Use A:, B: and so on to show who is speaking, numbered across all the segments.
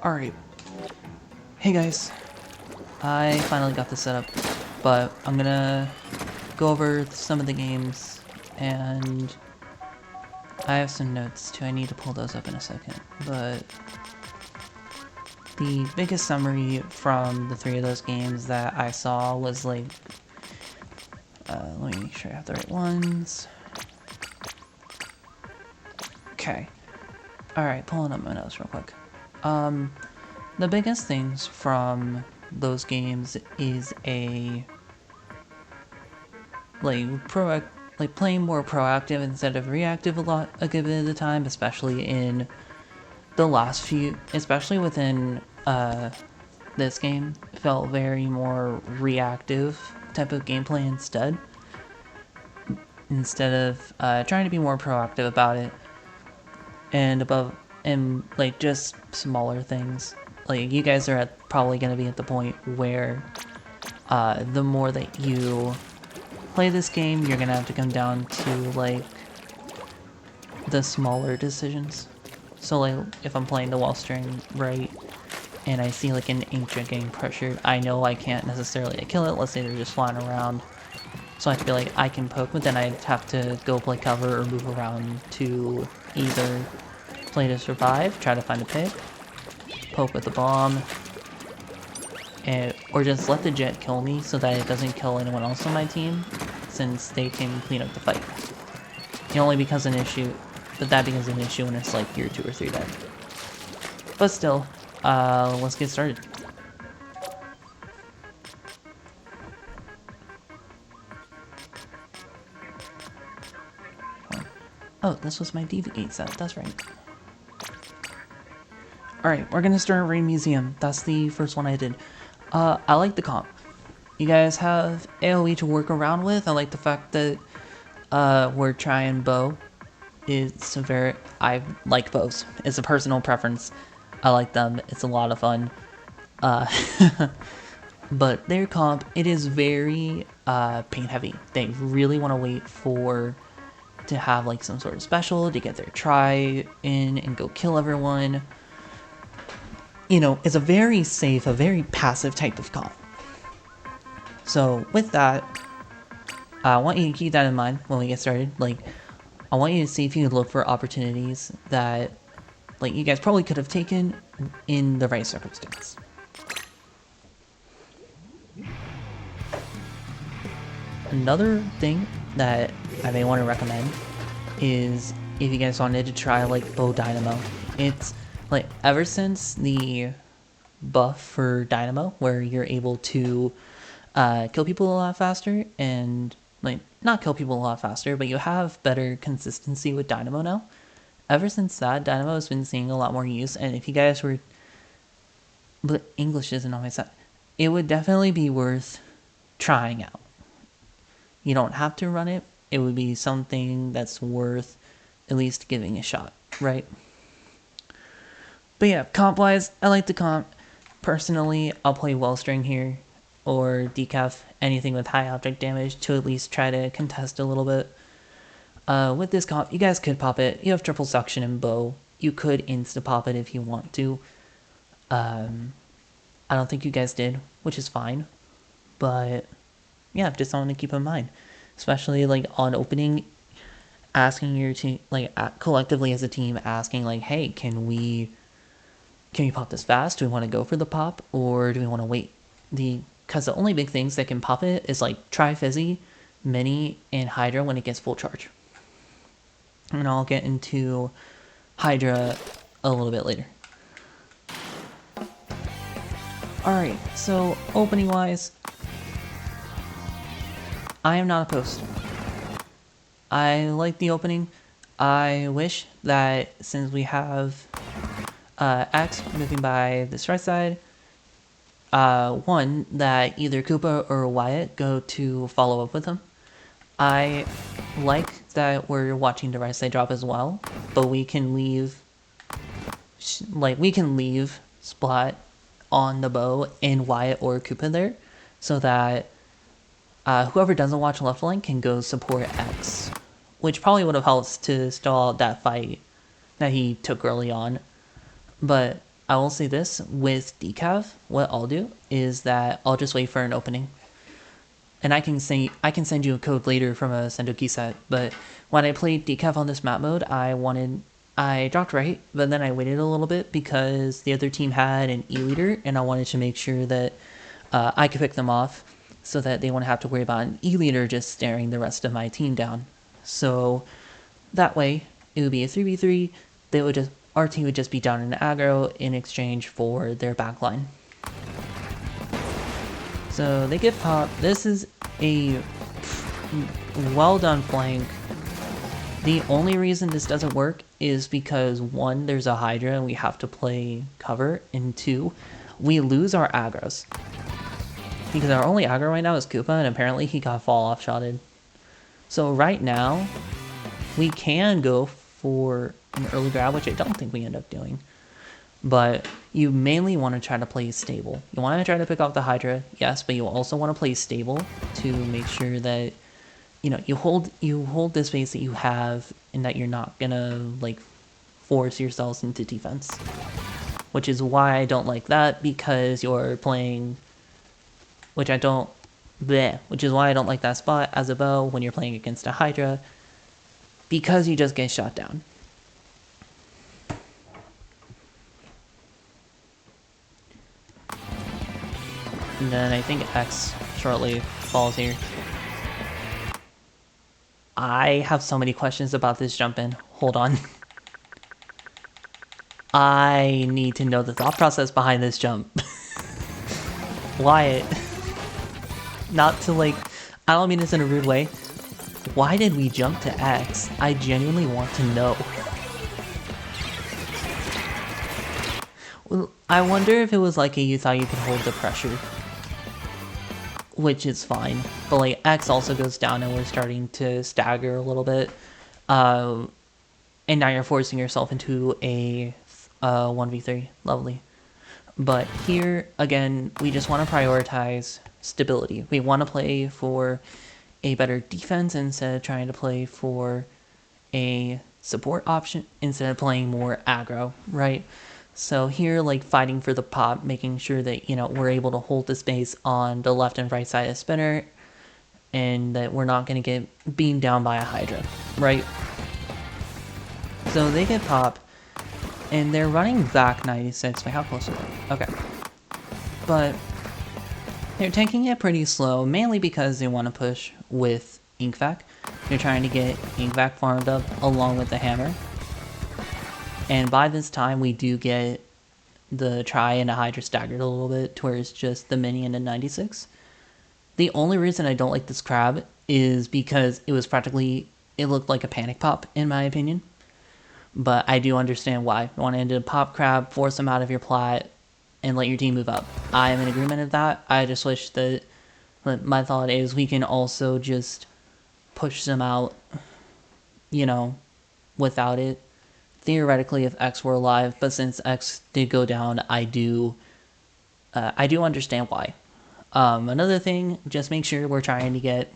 A: Alright. Hey guys. I finally got this set up, but I'm gonna go over some of the games, and I have some notes too. I need to pull those up in a second. But the biggest summary from the three of those games that I saw was like, let me make sure I have the right ones. Okay. Alright, pulling up my notes real quick. The biggest things from those games is playing more proactive instead of reactive a lot a good bit of the time, especially in the last few, especially within this game. Felt very more reactive type of gameplay instead of trying to be more proactive about it, and like just smaller things. Like, you guys are probably going to be at the point where the more that you play this game, you're going to have to come down to like the smaller decisions. So like, if I'm playing the wall string right and I see like an ancient getting pressured, I know I can't necessarily kill it. Let's say they're just flying around, so I feel like I can poke, but then I'd have to go play cover or move around to either play to survive, try to find a pick, poke with the bomb, or just let the jet kill me so that it doesn't kill anyone else on my team, since they can clean up the fight. It only becomes an issue, but that becomes an issue when it's like you're 2 or 3 dead. But still, let's get started. Oh, this was my Deviate set, that's right. Alright, we're gonna start Rain Museum. That's the first one I did. I like the comp. You guys have AoE to work around with. I like the fact that we're trying bow. I like bows. It's a personal preference. I like them. It's a lot of fun. But their comp, it is very paint heavy. They really want to wait to have like some sort of special to get their try in and go kill everyone. You know, it's a very safe, a very passive type of comp. So with that, I want you to keep that in mind when we get started. Like, I want you to see if you can look for opportunities that, like, you guys probably could have taken in the right circumstance. Another thing that I may want to recommend is if you guys wanted to try like Bow Dynamo. It's like, ever since the buff for Dynamo, where you're able to kill people a lot faster, and like, not kill people a lot faster, but you have better consistency with Dynamo now. Ever since that, Dynamo has been seeing a lot more use, and if you guys were, but English isn't on my side, it would definitely be worth trying out. You don't have to run it. It would be something that's worth at least giving a shot, right? But yeah, comp-wise, I like the comp. Personally, I'll play Wellstring here, or Decaf, anything with high object damage, to at least try to contest a little bit. With this comp, you guys could pop it. You have triple suction and bow. You could insta-pop it if you want to. I don't think you guys did, which is fine. But yeah, just something to keep in mind. Especially like on opening, asking your team, like collectively as a team, asking like, hey, can we pop this fast? Do we want to go for the pop, or do we want to wait? Because the only big things that can pop it is like Tri-Fizzy, Mini, and Hydra when it gets full charge. And I'll get into Hydra a little bit later. Alright, so opening wise, I am not opposed. I like the opening. I wish that since we have X moving by this right side, one, that either Koopa or Wyatt go to follow up with him. I like that we're watching the right side drop as well, but we can leave Splat on the bow and Wyatt or Koopa there, so that whoever doesn't watch left lane can go support X, which probably would have helped to stall out that fight that he took early on. But I will say this, with Decav, what I'll do is that I'll just wait for an opening. And I can send you a code later from a Sendoki set, but when I played Decav on this map mode, I dropped right, but then I waited a little bit because the other team had an E-leader, and I wanted to make sure that I could pick them off so that they wouldn't have to worry about an E-leader just staring the rest of my team down. So that way, it would be a 3v3. Our team would just be down in aggro in exchange for their backline. So they get popped. This is a well done flank. The only reason this doesn't work is because 1, there's a Hydra and we have to play cover, and 2, we lose our aggros. Because our only aggro right now is Koopa, and apparently he got fall off shotted. So right now, we can go for an early grab, which I don't think we end up doing. But you mainly want to try to play stable. You want to try to pick off the Hydra, yes, but you also want to play stable to make sure that you hold this base that you have, and that you're not gonna like force yourselves into defense. Which is why I don't like that, because you're playing, which is why I don't like that spot as a bow when you're playing against a Hydra, because you just get shot down. And then I think X shortly falls here. I have so many questions about this jump in. Hold on. I need to know the thought process behind this jump. Wyatt. Not to I don't mean this in a rude way. Why did we jump to X? I genuinely want to know. Well, I wonder if it was you thought you could hold the pressure. Which is fine. But X also goes down and we're starting to stagger a little bit. And now you're forcing yourself into a 1v3. Lovely. But here, again, we just want to prioritize stability. We want to play for a better defense instead of trying to play for a support option, instead of playing more aggro, right? So here, fighting for the pop, making sure that, we're able to hold the space on the left and right side of spinner, and that we're not going to get beamed down by a Hydra, right? So they get pop, and they're running back 96. Wait, how close are they? Okay. But they're taking it pretty slow, mainly because they want to push with InkThys. They're trying to get InkThys farmed up along with the hammer. And by this time, we do get the Try and a Hydra staggered a little bit, to where it's just the mini and a 96. The only reason I don't like this crab is because it looked like a panic pop, in my opinion. But I do understand why. You want to end a pop crab, force them out of your plot, and let your team move up. I am in agreement with that. I just wish that my thought is we can also just push them out, without it. Theoretically, if X were alive, but since X did go down, I do understand why. Another thing, just make sure we're trying to get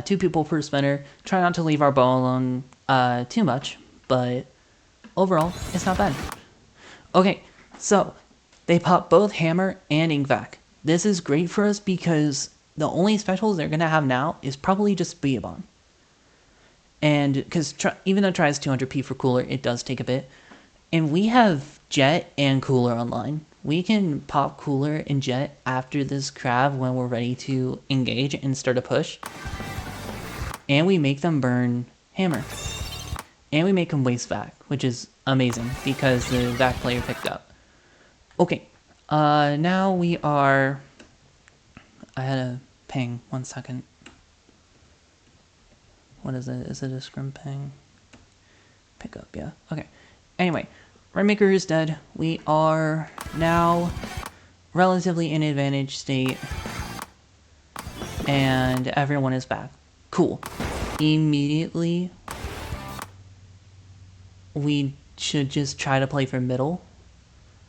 A: 2 people per spinner. Try not to leave our bow alone too much, but overall, it's not bad. Okay, so they pop both Hammer and InkThys. This is great for us because the only specials they're going to have now is probably just Beabon. And because even though it tries 200p for Cooler, it does take a bit. And we have Jet and Cooler online. We can pop Cooler and Jet after this crab when we're ready to engage and start a push. And we make them burn Hammer. And we make them waste Vac, which is amazing because the Vac player picked up. Okay, now we are... I had a ping, 1 second. What is it? Is it a scrim ping? Pickup, yeah. Okay. Anyway, Rainmaker is dead. We are now relatively in advantage state. And everyone is back. Cool. Immediately, we should just try to play for middle.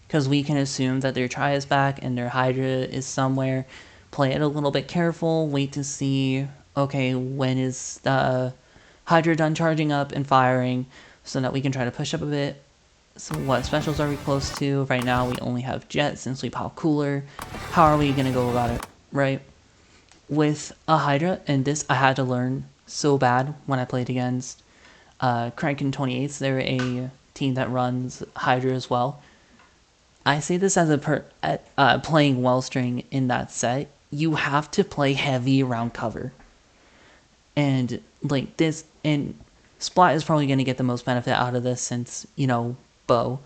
A: Because we can assume that their Try is back and their Hydra is somewhere. Play it a little bit careful. Wait to see... Okay, when is the Hydra done charging up and firing, so that we can try to push up a bit, So what specials are we close to? Right now we only have Jet since we pop Cooler. How are we gonna go about it, right? With a Hydra, and this I had to learn so bad when I played against Crank and 28s. They're a team that runs Hydra as well. I say this as playing Wellstring in that set. You have to play heavy around cover, and like this, and Splat is probably going to get the most benefit out of this since bow.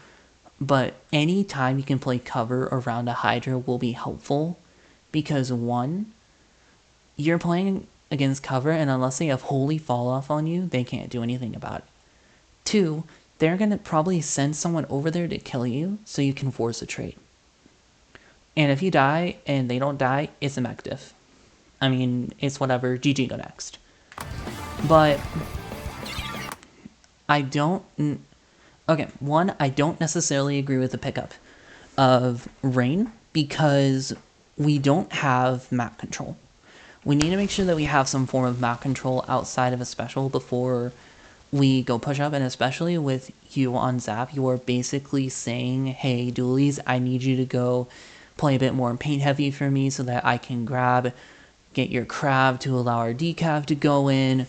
A: But any time you can play cover around a Hydra will be helpful, because one, you're playing against cover, and unless they have holy fall off on you, they can't do anything about it. Two, they're going to probably send someone over there to kill you so you can force a trade. And if you die and they don't die, it's a mech diff. I mean, it's whatever, GG go next. But I don't... Okay, one, I don't necessarily agree with the pickup of Rain because we don't have map control. We need to make sure that we have some form of map control outside of a special before we go push up, and especially with you on Zap, you are basically saying, hey, Dualies, I need you to go play a bit more paint heavy for me so that I can get your crab to allow our decaf to go in.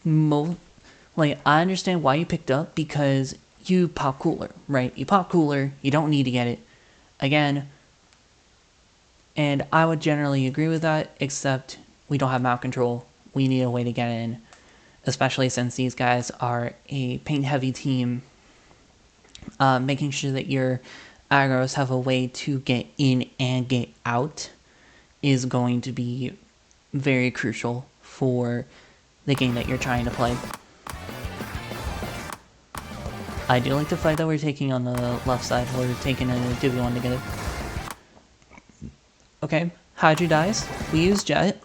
A: Like, I understand why you picked up, because you pop Cooler, right? You pop Cooler, you don't need to get it again. And I would generally agree with that, except we don't have map control. We need a way to get in, especially since these guys are a paint-heavy team. Making sure that your aggros have a way to get in and get out is going to be very crucial for the game that you're trying to play. I do like the fight that we're taking on the left side. We're taking a 2v1 together. Okay, Hydra dies. We use Jet.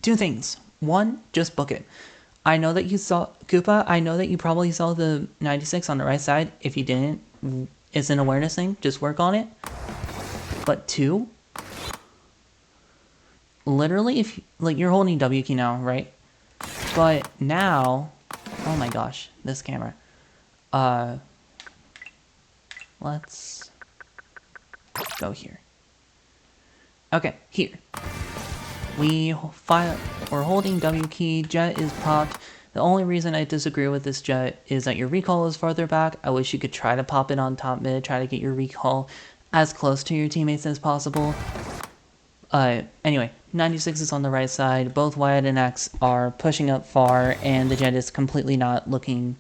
A: Two things. One, just book it. I know that you saw Koopa. I know that you probably saw the 96 on the right side. If you didn't, it's an awareness thing. Just work on it. But two, literally, if you're holding W key now, right? But now, oh my gosh, this camera. Let's go here. Okay, here. We're holding W key, Jet is popped. The only reason I disagree with this Jet is that your recall is farther back. I wish you could try to pop it on top mid, try to get your recall as close to your teammates as possible. Anyway, 96 is on the right side. Both Wyatt and X are pushing up far, and the Jet is completely not looking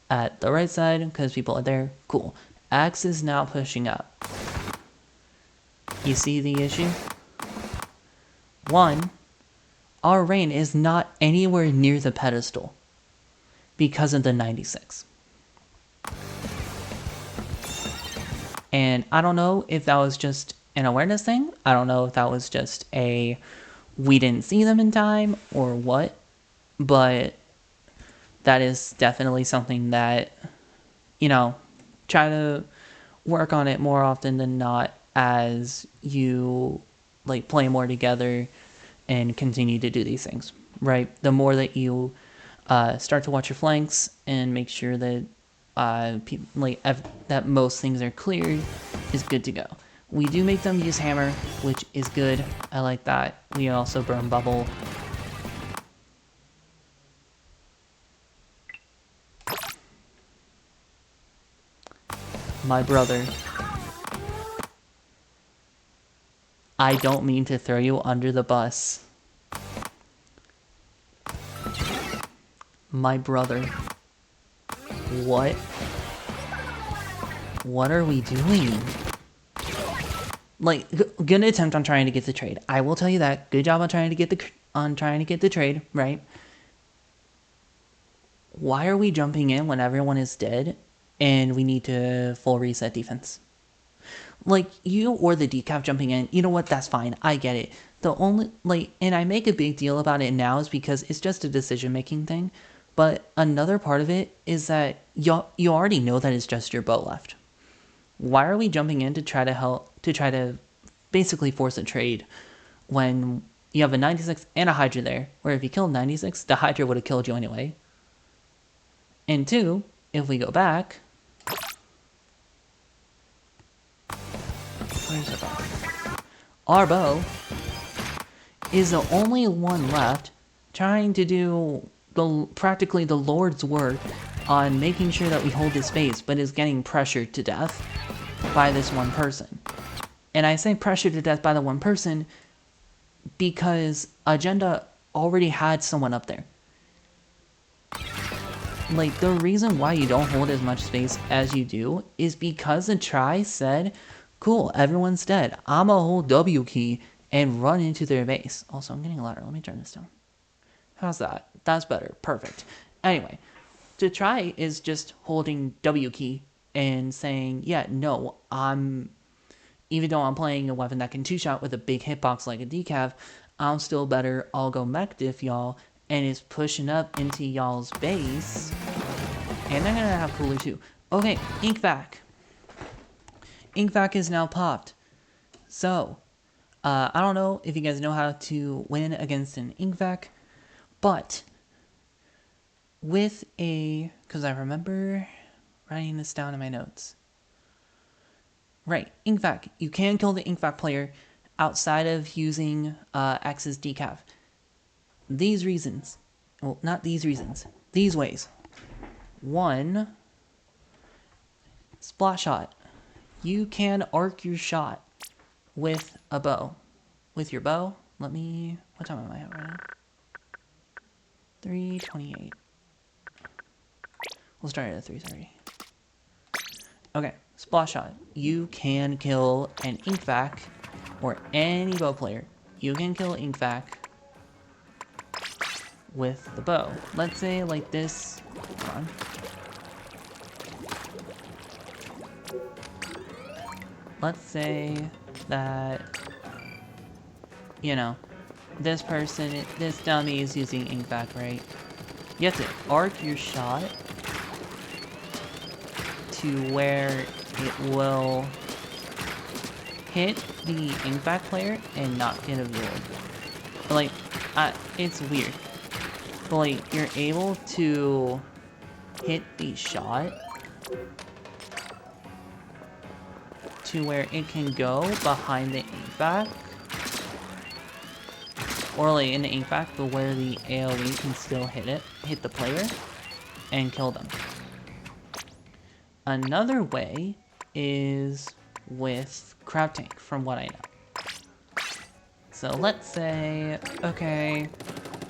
A: at the right side because people are there. Cool. X is now pushing up. You see the issue? One, our Rain is not anywhere near the pedestal because of the 96. And I don't know if that was just an awareness thing. I don't know if that was just we didn't see them in time or what, but that is definitely something that, try to work on it more often than not as you play more together and continue to do these things, right? The more that you start to watch your flanks and make sure that that most things are cleared is good to go. We do make them use hammer, which is good. I like that. We also burn bubble. My brother. I don't mean to throw you under the bus. My brother. What? What are we doing? Good attempt on trying to get the trade. I will tell you that. Good job on trying to get the trade, right? Why are we jumping in when everyone is dead and we need to full reset defense? You or the decaf jumping in, you know what, that's fine. I get it. The only, and I make a big deal about it now is because it's just a decision-making thing. But another part of it is that you already know that it's just your bow left. Why are we jumping in to try to basically force a trade when you have a 96 and a Hydra there, where if you killed 96, the Hydra would have killed you anyway. And two, if we go back, where's our bow? Our bow is the only one left trying to do practically the Lord's work on making sure that we hold this space, but is getting pressured to death by this one person. And I say pressured to death by the one person because Agenda already had someone up there. Like, the reason why you don't hold as much space as you do is because the try said, cool, everyone's dead. I'ma hold W key and run into their base. Also, I'm getting louder. Let me turn this down. How's that? That's better. Perfect. Anyway, to try is just holding W key and saying, yeah, no, even though I'm playing a weapon that can two-shot with a big hitbox like a decav, I'm still better. I'll go mech diff y'all, and is pushing up into y'all's base. And they're gonna have cooler too. Okay, InkThys. InkThys is now popped. So, I don't know if you guys know how to win against an InkThys, but with because I remember writing this down in my notes. Right, InkThys. You can kill the InkThys player outside of using X's decav. These reasons. Well, not these reasons. These ways. 1. Splat shot. You can arc your shot with a bow. With your bow, what time am I at right now? 3:28. We'll start at 3:30. Okay, splat shot. You can kill an InkThys or any bow player. You can kill InkThys with the bow. Let's say like this. Hold on. Let's say that, this dummy is using InkThys, right? You have to arc your shot to where it will hit the InkThys player and not get a viewer. But like, it's weird. But like, you're able to hit the shot to where it can go behind the InkThys. Or like in the InkThys, but where the AoE can still hit the player, and kill them. Another way is with Crab Tank, from what I know. So let's say, okay,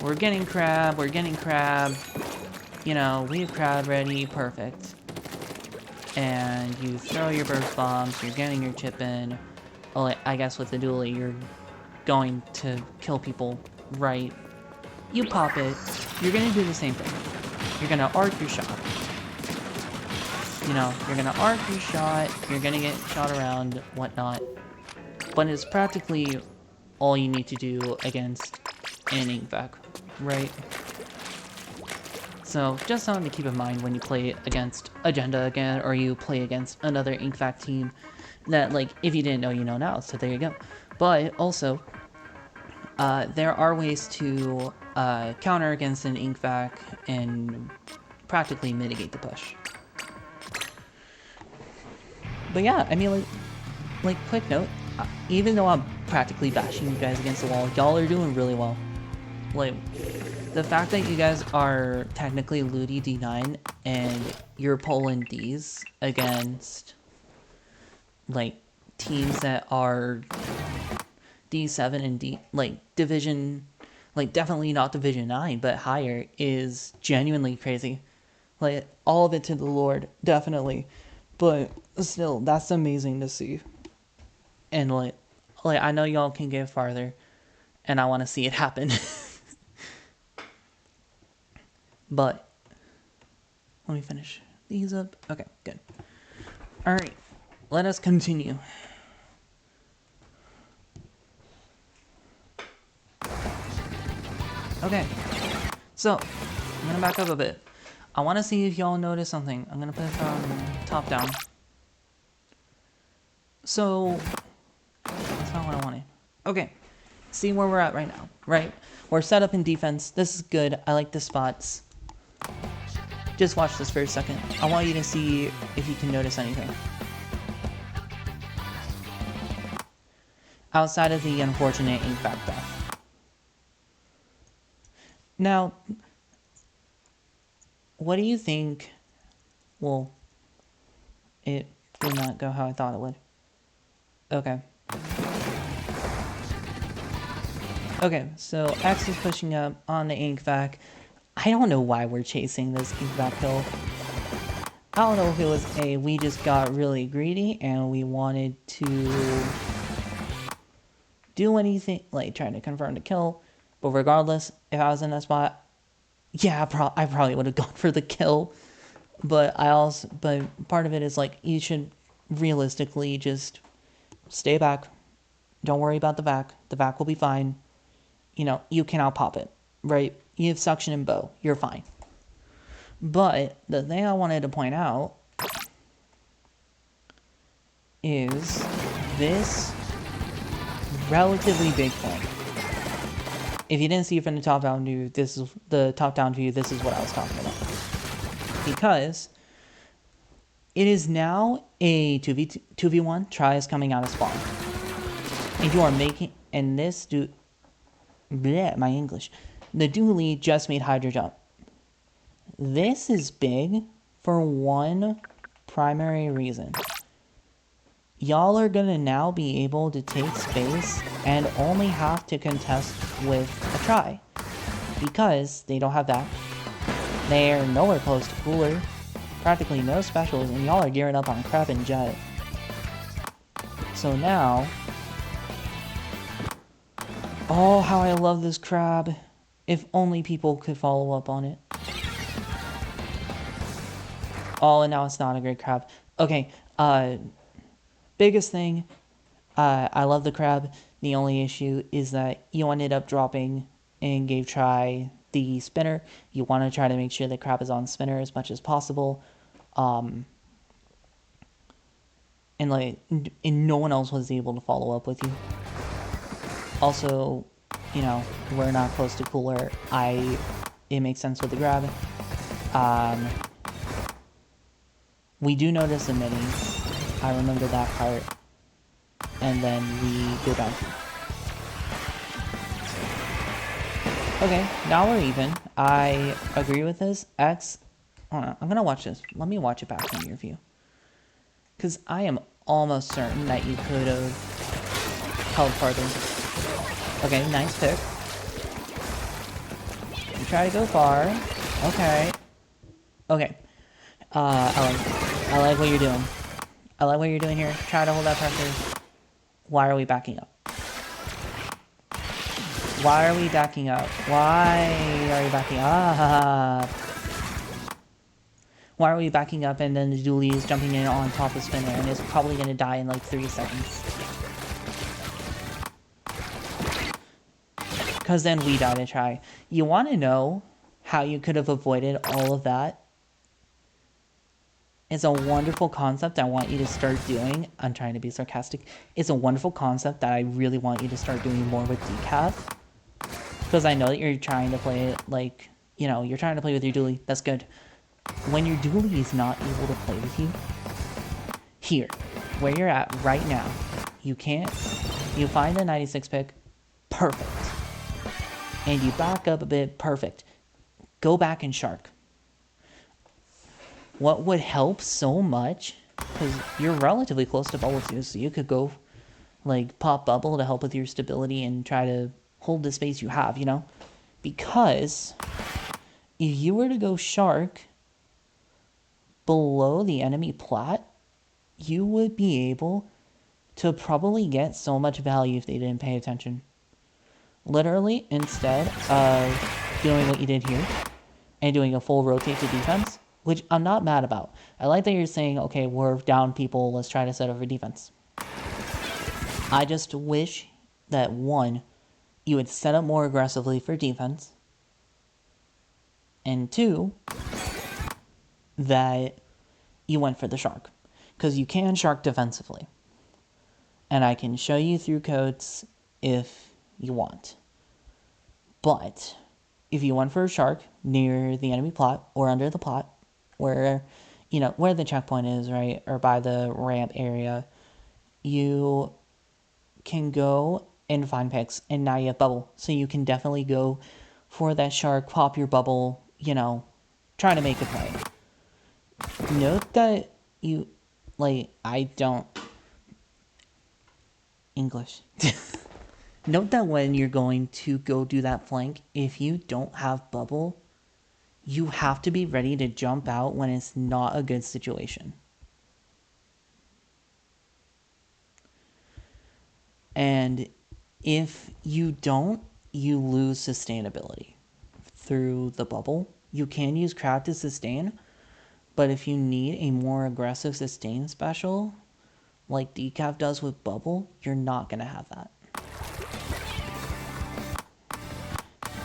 A: we're getting crab, we have crab ready, perfect. And you throw your burst bombs, you're getting your chip in. Well, I guess with the dually, you're going to kill people, right? You pop it, you're gonna do the same thing. You're gonna arc your shot. You're gonna arc your shot, you're gonna get shot around, whatnot. But it's practically all you need to do against an InkThys, right? So, just something to keep in mind when you play against Agenda again, or you play against another InkThys team, that, like, if you didn't know, you know now, so there you go. But, also, there are ways to counter against an InkThys and practically mitigate the push. But yeah, I mean, like quick note, even though I'm practically bashing you guys against the wall, y'all are doing really well. Like, the fact that you guys are technically Ludi D9 and you're pulling Ds against, like, teams that are D7 and Division, definitely not Division 9, but higher, is genuinely crazy. Like, all of it to the Lord, definitely. But still, that's amazing to see. And like I know y'all can get farther, and I want to see it happen. But let me finish these up. Okay, good. All right, let us continue. Okay, so I'm gonna back up a bit. I want to see if y'all notice something. I'm gonna put it from top down. So that's not what I wanted. Okay, see where we're at right now, right? We're set up in defense. This is good. I like the spots. Just watch this for a second. I want you to see if you can notice anything. Outside of the unfortunate ink back death. Now, what do you think? Well, it did not go how I thought it would. Okay. Okay, so X is pushing up on the ink vac. I don't know why we're chasing this ink vac hill. I don't know if it was we just got really greedy and we wanted to do anything, like trying to confirm the kill. But regardless, if I was in that spot, yeah, I probably would have gone for the kill. But part of it is like, you should realistically just stay back. Don't worry about the vac. The vac will be fine. You know, you can out-pop it, right? You have suction and bow. You're fine. But the thing I wanted to point out is this relatively big thing. If you didn't see it from the top-down view, this is the top-down view. This is what I was talking about. Because it is now a 2v1 tries coming out of spawn. And you are making, and this dude, bleh, my English. The dually just made Hydra jump. This is big for one primary reason. Y'all are gonna now be able to take space and only have to contest with a try. Because they don't have that. They're nowhere close to cooler. Practically no specials, and y'all are gearing up on crab and jet. So now, oh, how I love this crab. If only people could follow up on it. Oh, and now it's not a great crab. Okay, biggest thing, I love the crab. The only issue is that you ended up dropping and gave try the spinner. You want to try to make sure the crab is on spinner as much as possible. And no one else was able to follow up with you. Also, you know, we're not close to cooler. It makes sense with the grab. We do notice the minis. I remember that part. And then we go down. Okay, now we're even. I agree with this. X, hold on, I'm gonna watch this. Let me watch it back from your view. Because I am almost certain that you could have held farther. Okay, nice pick. You try to go far. Okay. Okay. I like what you're doing. I like what you're doing here. Try to hold that pressure. Why are we backing up? Why are we backing up? Why are we backing up? Why are we backing up and then the dually is jumping in on top of spinner and is probably going to die in like 3 seconds? Because then we die to try. You want to know how you could have avoided all of that? It's a wonderful concept I want you to start doing. I'm trying to be sarcastic. It's a wonderful concept that I really want you to start doing more with decaf. Because I know that you're trying to play it like, you know, you're trying to play with your dually. That's good. When your dually is not able to play with you, here, where you're at right now, you find the 96 pick, perfect. And you back up a bit, perfect. Go back and shark. What would help so much, because you're relatively close to bubble too, so you could go, like, pop bubble to help with your stability and try to hold the space you have, you know? Because if you were to go shark below the enemy plat, you would be able to probably get so much value if they didn't pay attention. Literally, instead of doing what you did here and doing a full rotate to defense, which I'm not mad about. I like that you're saying, okay, we're down people, let's try to set up for defense. I just wish that, one, you would set up more aggressively for defense, and two, that you went for the shark. Because you can shark defensively. And I can show you through codes if you want. But if you went for a shark near the enemy plot or under the plot, where, you know, where the checkpoint is, right? Or by the ramp area, you can go and find picks, and now you have bubble. So you can definitely go for that shark, pop your bubble, you know, try to make a play. Note that you, like, I don't English. Note that when you're going to go do that flank, if you don't have bubble, you have to be ready to jump out when it's not a good situation. And if you don't, you lose sustainability through the bubble. You can use crab to sustain, but if you need a more aggressive sustain special, like Decaf does with bubble, you're not going to have that.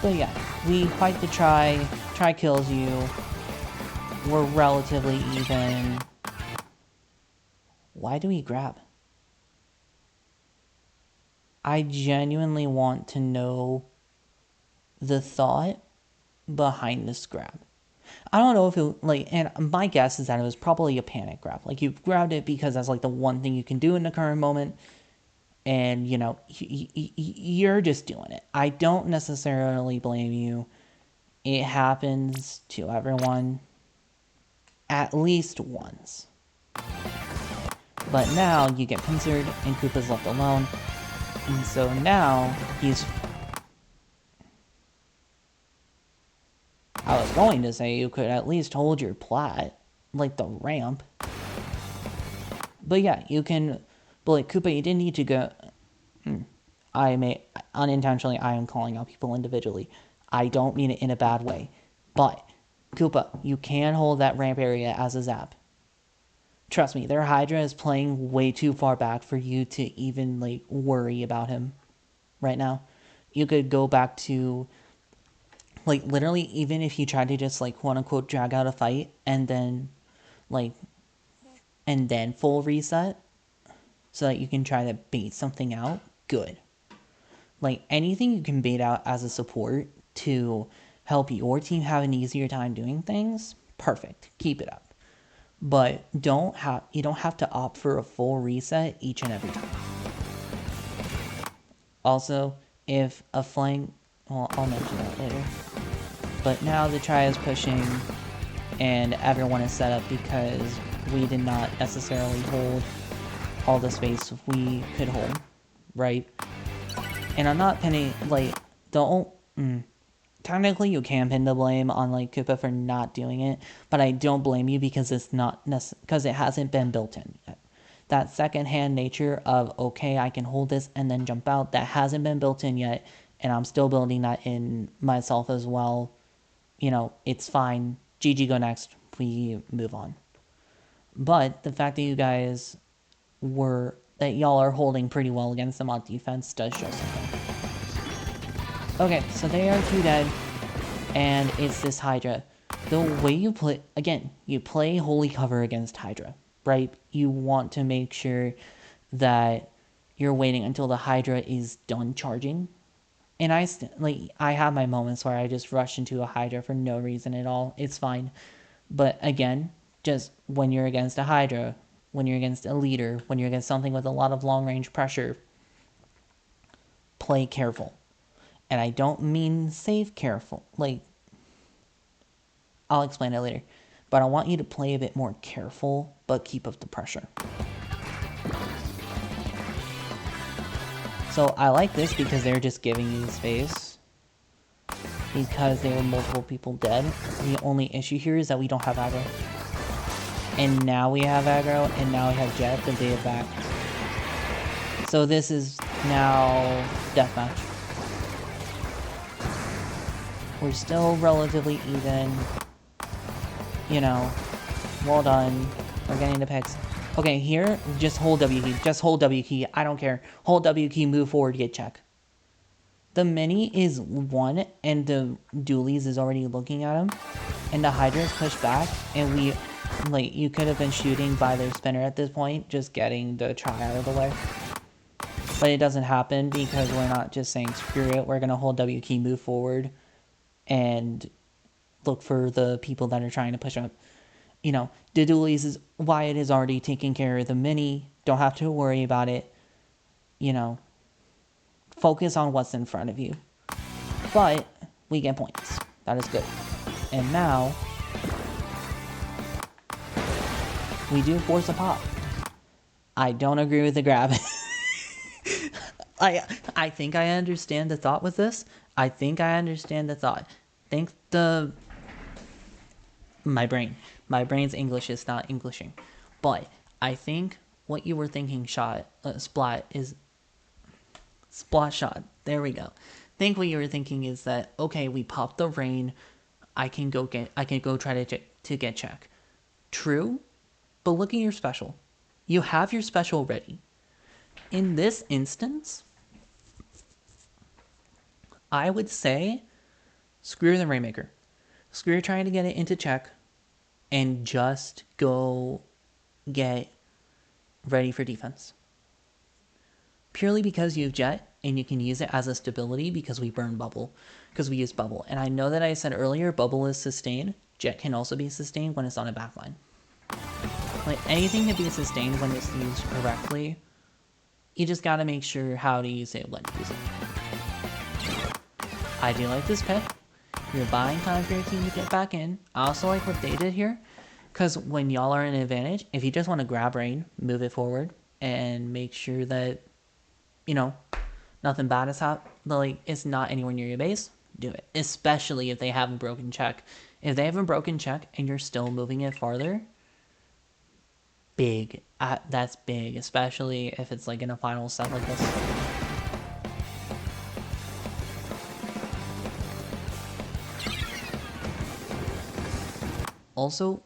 A: But yeah, we fight the try. Try kills you. We're relatively even. Why do we grab? I genuinely want to know the thought behind this grab. I don't know if it, like, and my guess is that it was probably a panic grab. Like, you grabbed it because that's, like, the one thing you can do in the current moment, and, you know, you're just doing it. I don't necessarily blame you. It happens to everyone at least once. But now you get pincered, and Koopa's left alone, and so now he's... I was going to say you could at least hold your plat, like the ramp. But yeah, you can... But like, Koopa, you didn't need to go... I may... Unintentionally, I am calling out people individually. I don't mean it in a bad way. But, Koopa, you can hold that ramp area as a zap. Trust me, their Hydra is playing way too far back for you to even, like, worry about him right now. You could go back to... Like, literally, even if you tried to just, like, quote-unquote, drag out a fight, and then, like, and then full reset, so that you can try to bait something out, good. Like, anything you can bait out as a support to help your team have an easier time doing things, perfect. Keep it up. But you don't have to opt for a full reset each and every time. Also, if a flank... Well, I'll mention that later. But now the try is pushing, and everyone is set up because we did not necessarily hold all the space we could hold, right? And I'm not pinning, like, don't... Technically, you can pin the blame on, like, Koopa for not doing it, but I don't blame you because it's not because it hasn't been built in yet. That second-hand nature of, okay, I can hold this and then jump out, that hasn't been built in yet, and I'm still building that in myself as well. You know, it's fine. GG, go next. We move on. But the fact that you guys that y'all are holding pretty well against them on defense does show something. Okay, so they are 2 dead, and it's this Hydra. The way you play, again, you play holy cover against Hydra, right? You want to make sure that you're waiting until the Hydra is done charging. And I have my moments where I just rush into a Hydra for no reason at all. It's fine. But again, just when you're against a Hydra, when you're against a leader, when you're against something with a lot of long-range pressure, play careful. And I don't mean save careful. Like, I'll explain it later. But I want you to play a bit more careful, but keep up the pressure. So I like this because they're just giving you space. Because there were multiple people dead. The only issue here is that we don't have aggro. And now we have aggro, and now we have Jet, the day back. So this is now deathmatch. We're still relatively even. You know, well done. We're getting the picks. Okay, here, just hold W key. Just hold W key. I don't care. Hold W key, move forward, get check. The mini is 1, and the dualies is already looking at him. And the Hydra is pushed back, and we, like, you could have been shooting by their spinner at this point, just getting the try out of the way. But it doesn't happen because we're not just saying screw it. We're going to hold W key, move forward, and look for the people that are trying to push up. the dualies is Wyatt is already taking care of the mini. Don't have to worry about it. Focus on what's in front of you. But we get points. That is good. And now we do force a pop. I don't agree with the grab. I think I understand the thought with this. I think I understand the thought. Think my brain's English is not Englishing, but I think what you were thinking splat shot. There we go. Think what you were thinking is that, okay, we pop the rain. I can go try to get check. True, but look at your special. You have your special ready. In this instance, I would say screw the Rainmaker. Screw trying to get it into check and just go get ready for defense. Purely because you have Jet and you can use it as a stability because we burn Bubble. Because we use Bubble. And I know that I said earlier Bubble is sustained. Jet can also be sustained when it's on a backline. Like, anything can be sustained when it's used correctly. You just gotta make sure how to use it, when to use it. I do like this pick. You're buying time for your team to get back in. I also like what they did here. Because when y'all are in an advantage, if you just want to grab rain, move it forward, and make sure that, nothing bad is it's not anywhere near your base, do it. Especially if they haven't broken check. If they haven't broken check and you're still moving it farther, big. That's big, especially if it's like in a final set like this. Also,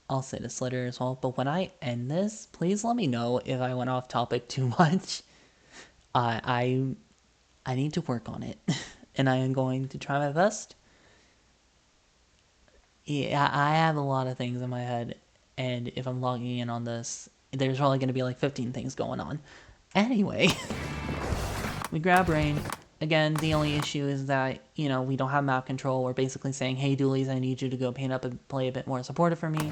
A: I'll say this later as well, but when I end this, please let me know if I went off topic too much. I need to work on it, and I am going to try my best. Yeah, I have a lot of things in my head, and if I'm logging in on this, there's probably going to be like 15 things going on. Anyway, we grab rain. Again, the only issue is that, we don't have map control. We're basically saying, hey, dualies, I need you to go paint up and play a bit more supportive for me,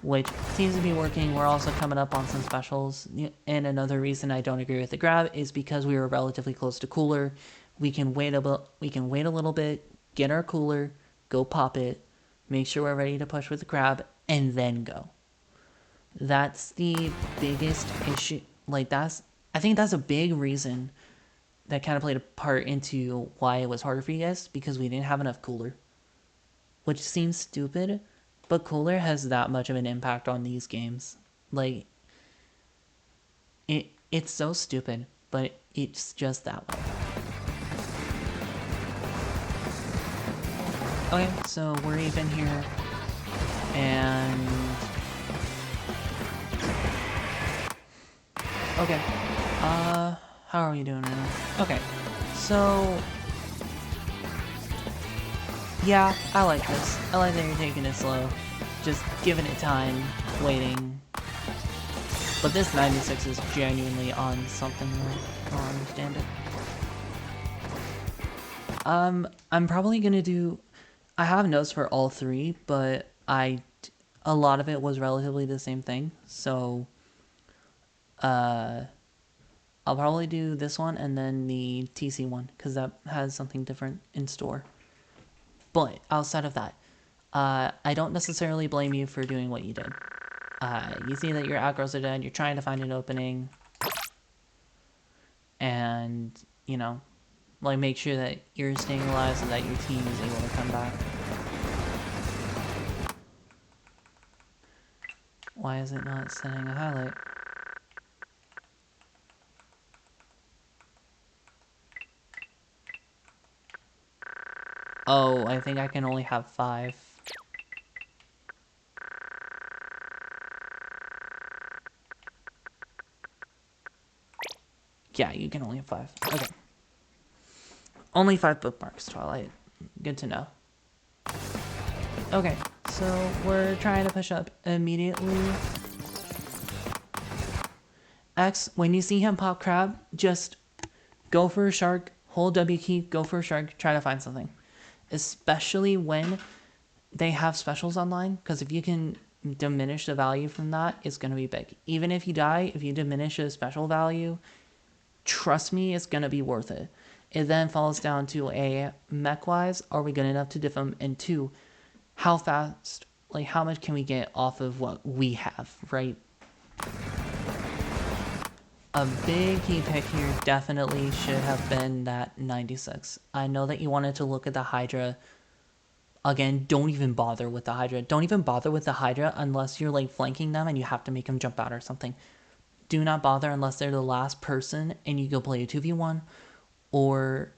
A: which seems to be working. We're also coming up on some specials. And another reason I don't agree with the grab is because we were relatively close to cooler. We can wait a little bit, get our cooler, go pop it, make sure we're ready to push with the grab, and then go. That's the biggest issue. I think that's a big reason that kind of played a part into why it was harder for you guys, because we didn't have enough cooler. Which seems stupid, but cooler has that much of an impact on these games. It's so stupid, but it's just that way. Okay, so we're even here, and okay, how are we doing now? Okay, so yeah, I like this. I like that you're taking it slow, just giving it time, waiting. But this 96 is genuinely on something. I don't understand it. I'm probably gonna do. I have notes for all three, but a lot of it was relatively the same thing. So, I'll probably do this one and then the TC one, because that has something different in store. But outside of that, I don't necessarily blame you for doing what you did. You see that your aggros are dead, you're trying to find an opening, and, make sure that you're staying alive so that your team is able to come back. Why is it not sending a highlight? Oh, I think I can only have 5. Yeah, you can only have 5. Okay. Only 5 bookmarks, Twilight. Good to know. Okay, so we're trying to push up immediately. X, when you see him pop crab, just go for a shark, hold W key, go for a shark, try to find something. Especially when they have specials online, because if you can diminish the value from that, it's going to be big. Even if you die, if you diminish a special value, trust me, it's going to be worth it. It then falls down to a mech wise, are we good enough to diff them? And two, how fast, like how much can we get off of what we have, right? A big key pick here definitely should have been that 96. I know that you wanted to look at the Hydra. Again, don't even bother with the Hydra. Don't even bother with the Hydra unless you're like flanking them and you have to make them jump out or something. Do not bother unless they're the last person and you go play a 2v1 or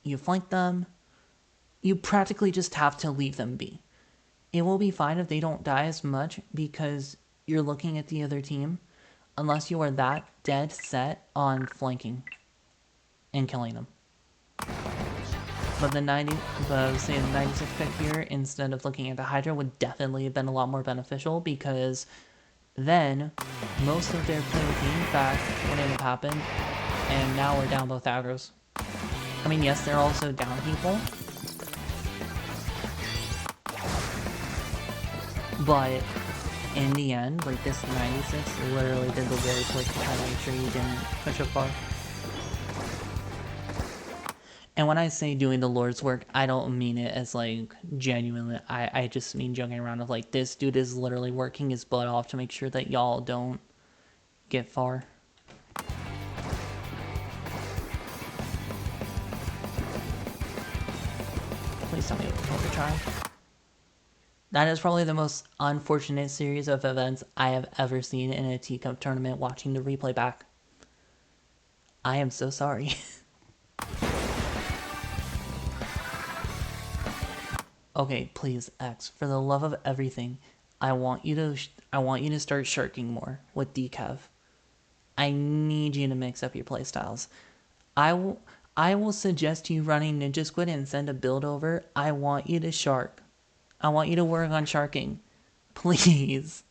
A: you flank them. You practically just have to leave them be. It will be fine if they don't die as much because you're looking at the other team, unless you are that dead set on flanking and killing them. But the 96 pick here, instead of looking at the Hydra, would definitely have been a lot more beneficial, because then most of their play team back wouldn't have happened, and now we're down both aggro's. I mean, yes, they're also down people, but in the end, like, this 96 literally did the work, like, to try to make sure you didn't push up far. And when I say doing the Lord's work, I don't mean it as, like, genuinely. I just mean joking around of, like, this dude is literally working his butt off to make sure that y'all don't get far. Please tell me it was worth a try. That is probably the most unfortunate series of events I have ever seen in a Teacup tournament watching the replay back. I am so sorry. Okay, please, X, for the love of everything, I want you to start sharking more with decav. I need you to mix up your playstyles. I will suggest you running Ninja Squid and send a build over. I want you to shark. I want you to work on sharking. Please.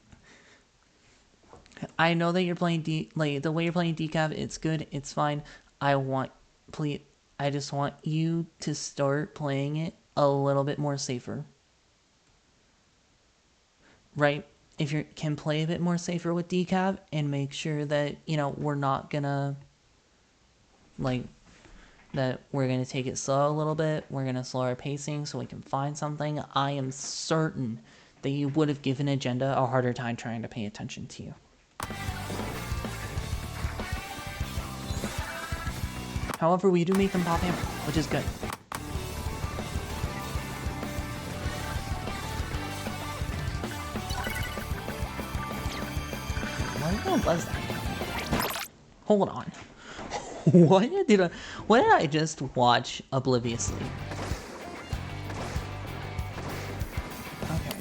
A: I know that you're playing the way you're playing decav, it's good, it's fine. I just want you to start playing it a little bit more safer. Right? If you can play a bit more safer with decav and make sure that, you know, we're not gonna, like, that we're gonna take it slow a little bit, we're gonna slow our pacing so we can find something, I am certain that you would have given Agenda a harder time trying to pay attention to you. However, we do make them pop hammer, which is good. What was that? Hold on. What did I just watch obliviously? Okay.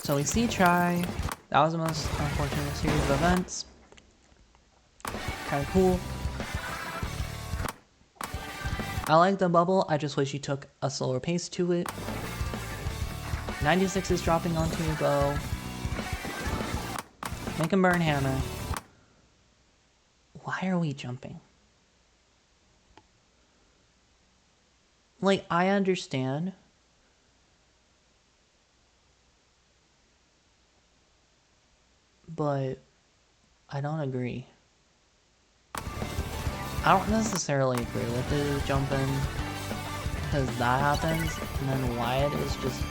A: So we see Try. That was the most unfortunate series of events. Kinda cool. I like the bubble, I just wish you took a slower pace to it. 96 is dropping onto your bow. Make him burn hammer. Why are we jumping? Like, I understand. But I don't agree. I don't necessarily agree with the jumping, because that happens, and then Wyatt is just...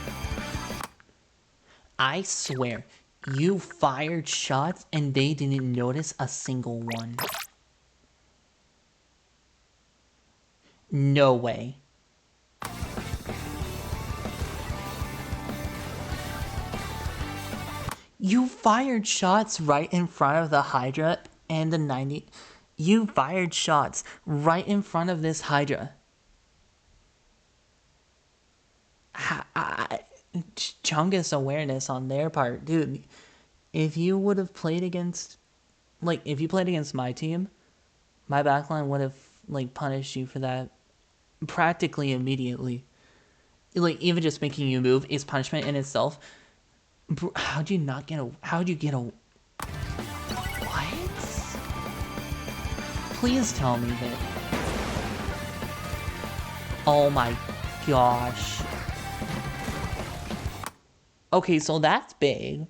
A: I swear, you fired shots and they didn't notice a single one. No way. You fired shots right in front of the Hydra and the 90... You fired shots right in front of this Hydra. Chungus awareness on their part. Dude, if you would have played against... Like, if you played against my team, my backline would have, like, punished you for that practically immediately. Like, even just making you move is punishment in itself. How'd you not get a... How'd you get a... What? Please tell me that... Oh my gosh. Okay, so that's big.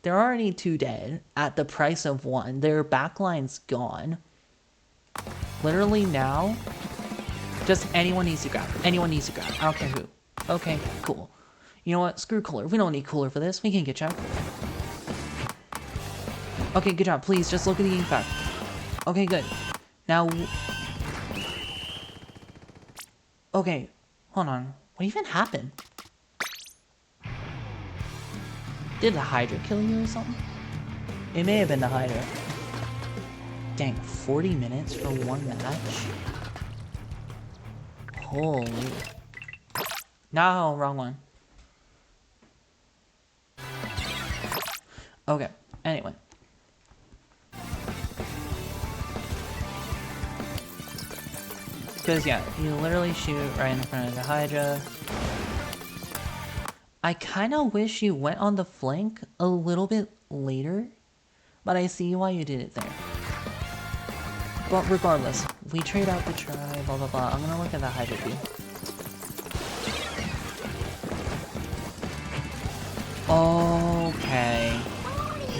A: There are already 2 dead at the price of 1. Their backline's gone. Literally now, just anyone needs to grab. Anyone needs to grab. I don't care who. Okay, cool. You know what? Screw cooler. We don't need cooler for this. We can get Chuck. Okay, good job. Please, just look at the ink pack. Okay, good. Now... Okay, hold on. What even happened? Did the Hydra kill you or something? It may have been the Hydra. Dang, 40 minutes for one match? Holy. No, wrong one. Okay, anyway. Because, yeah, you literally shoot right in front of the Hydra. I kind of wish you went on the flank a little bit later, but I see why you did it there. But regardless, we trade out the try, blah blah blah. I'm gonna look at the Hydra view. Okay.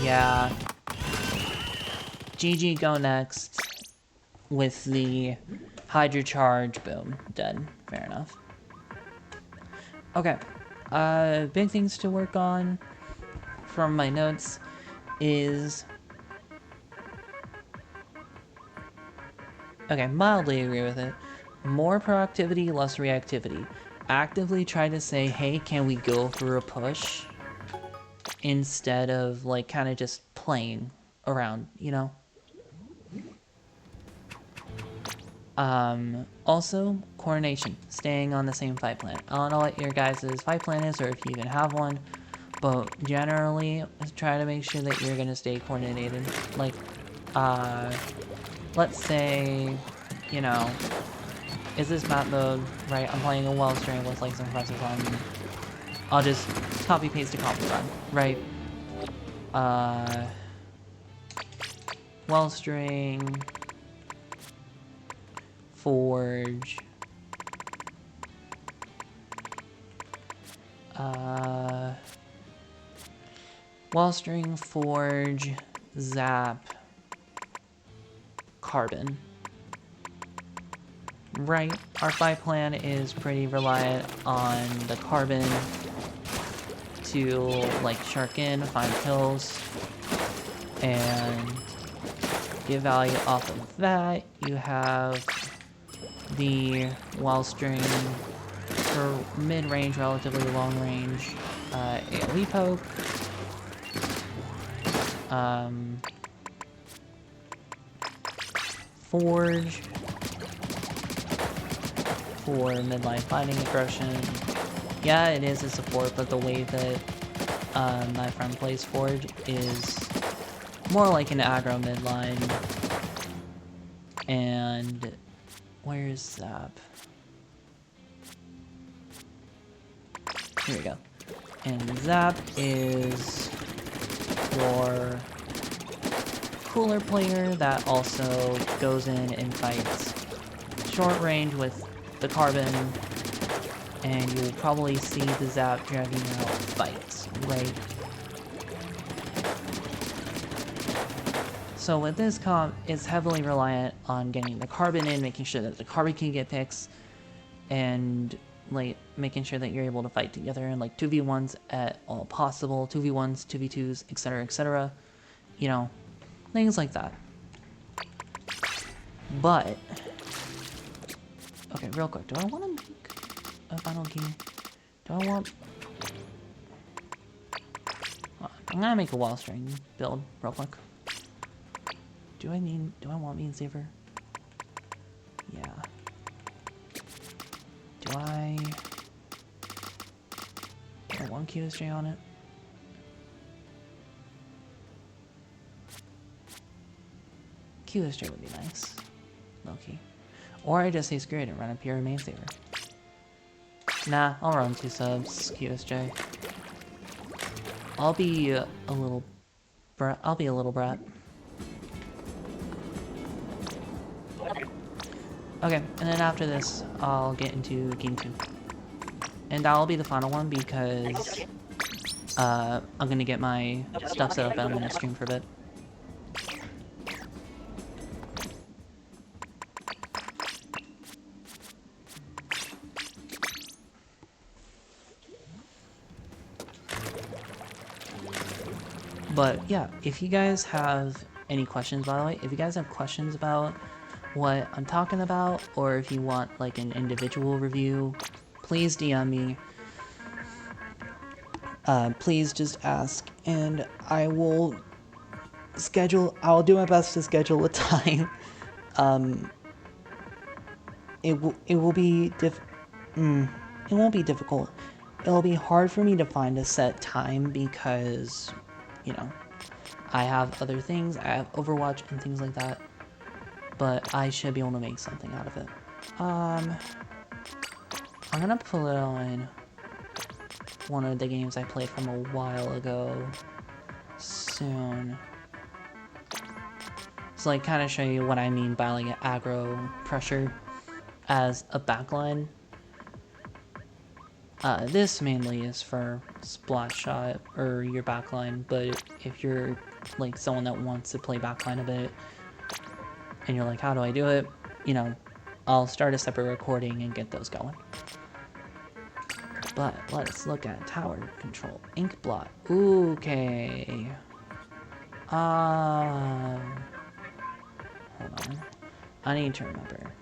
A: Yeah. GG go next with the Hydra charge. Boom. Dead. Fair enough. Okay. Big things to work on from my notes is... Okay, mildly agree with it. More proactivity, less reactivity. Actively try to say, hey, can we go for a push? Instead of, like, kind of just playing around, you know? Also, coordination. Staying on the same fight plan. I don't know what your guys' fight plan is, or if you even have one, but generally, try to make sure that you're gonna stay coordinated. Like, let's say, you know, is this map mode, right? I'm playing a Wellstring with, like, some presses on. I'll just copy-paste a copy run, right? Wellstring... Forge. Wellstring, Forge, Zap, Carbon. Right, our fight plan is pretty reliant on the Carbon to, like, shark in, find kills, and get value off of that. You have the Wellstring for mid-range, relatively long-range AoE poke. Forge for midline fighting aggression. Yeah, it is a support, but the way that my friend plays Forge is more like an aggro midline. And where's Zap? Here we go. And Zap is your cooler player that also goes in and fights short range with the Carbon, and you'll probably see the Zap dragging out fights, right? So with this comp, it's heavily reliant on getting the Carbon in, making sure that the Carbon can get picks, and like making sure that you're able to fight together in like 2v1s at all possible, 2v1s, 2v2s, etc, etc. You know, things like that. But, okay, real quick, do I want to make a final key? Do I want... I'm gonna make a Wellstring build real quick. Do I want Mean Saver? Yeah. Do I want QSJ on it? QSJ would be nice. Low-key. Or I just say screw it and run a pure Main Saver. Nah, I'll run 2 subs, QSJ. I'll be a little brat. Okay, and then after this, I'll get into Game 2. And that'll be the final one because I'm gonna get my stuff set up and I'm gonna stream for a bit. But yeah, if you guys have any questions, by the way, if you guys have questions about what I'm talking about, or if you want like an individual review, please DM me. Please just ask, and I'll do my best to schedule a time. It will be it won't be difficult. It'll be hard for me to find a set time because, you know, I have other things. I have Overwatch and things like that. But I should be able to make something out of it. I'm gonna pull it on one of the games I played from a while ago soon. So like kind of show you what I mean by like aggro pressure as a backline. This mainly is for splash shot or your backline, but if you're like someone that wants to play backline a bit and you're like, how do I do it? You know, I'll start a separate recording and get those going. But let's look at tower control. Ink blot. Okay. Hold on. I need to remember.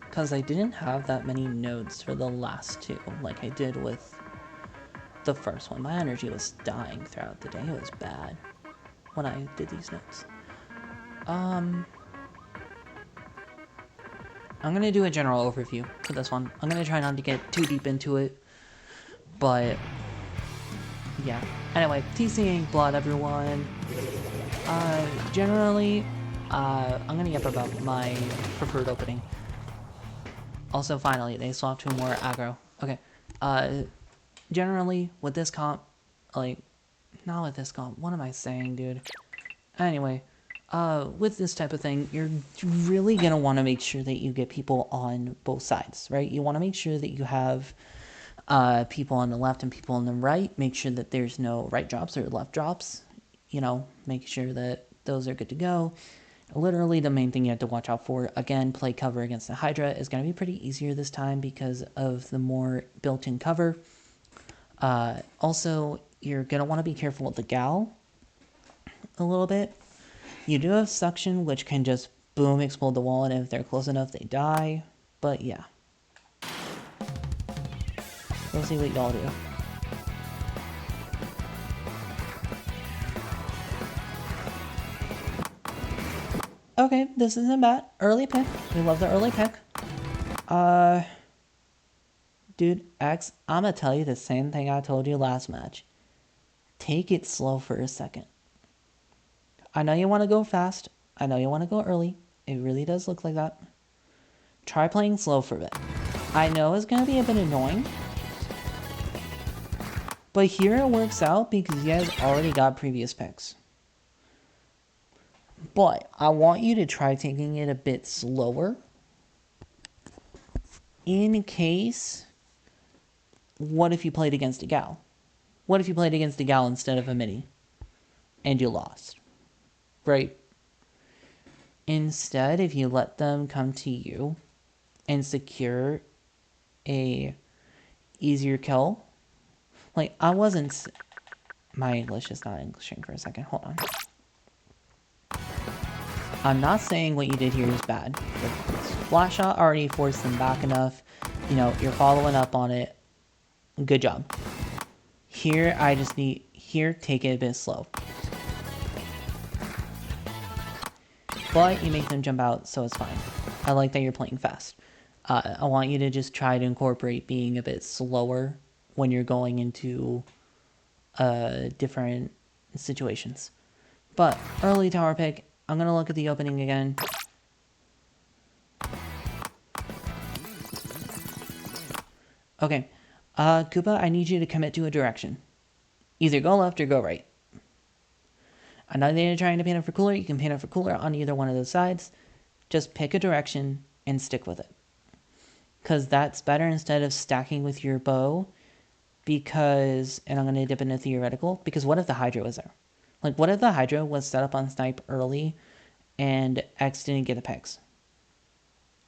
A: Because I didn't have that many nodes for the last two, like I did with the first one. My energy was dying throughout the day. It was bad when I did these nodes. I'm going to do a general overview for this one. I'm going to try not to get too deep into it. But, yeah. Anyway, TCing blood, everyone. Generally, I'm going to get about my preferred opening. Also, finally, they swapped to more aggro. Okay. Generally, with this comp, like, not with this comp. What am I saying, dude? Anyway, with this type of thing, you're really going to want to make sure that you get people on both sides, right? You want to make sure that you have people on the left and people on the right. Make sure that there's no right drops or left drops. You know, make sure that those are good to go. Literally, the main thing you have to watch out for, again, play cover against the Hydra is going to be pretty easier this time because of the more built-in cover. Also, you're going to want to be careful with the Gal a little bit. You do have suction, which can just boom, explode the wall, and if they're close enough, they die. But yeah. We'll see what y'all do. Okay, this isn't bad. Early pick. We love the early pick. Dude, X, I'm gonna tell you the same thing I told you last match. Take it slow for a second. I know you want to go fast. I know you want to go early. It really does look like that. Try playing slow for a bit. I know it's gonna be a bit annoying. But here it works out because you guys already got previous picks. But I want you to try taking it a bit slower. In case, what if you played against a Gal? What if you played against a Gal instead of a mini? And you lost. Right? Instead, if you let them come to you and secure a easier kill. Like, I wasn't... My English is not Englishing for a second. Hold on. I'm not saying what you did here is bad. The flash shot already forced them back enough. You know, you're following up on it. Good job. Here, I just need... Here, take it a bit slow. But you make them jump out, so it's fine. I like that you're playing fast. I want you to just try to incorporate being a bit slower when you're going into different situations. But early tower pick, I'm going to look at the opening again. Okay, Koopa, I need you to commit to a direction. Either go left or go right. I know that you're trying to paint it for cooler. You can paint it for cooler on either one of those sides. Just pick a direction and stick with it. because that's better instead of stacking with your bow. Because, and I'm going to dip into theoretical, because what if the Hydra was there? Like, what if the Hydra was set up on snipe early and X didn't get the picks?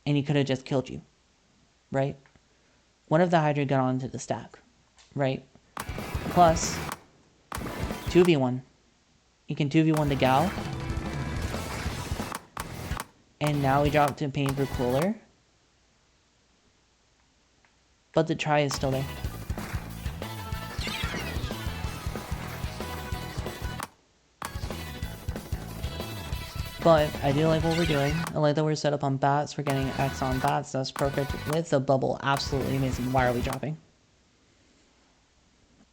A: And he could have just killed you, right? What if the Hydra got onto the stack, right? Plus, 2v1. You can 2v1 the Gal. And now we drop to Pain for Cooler. But the try is still there. But I do like what we're doing. I like that we're set up on bats. We're getting X on bats. That's perfect. With the bubble, absolutely amazing. Why are we dropping?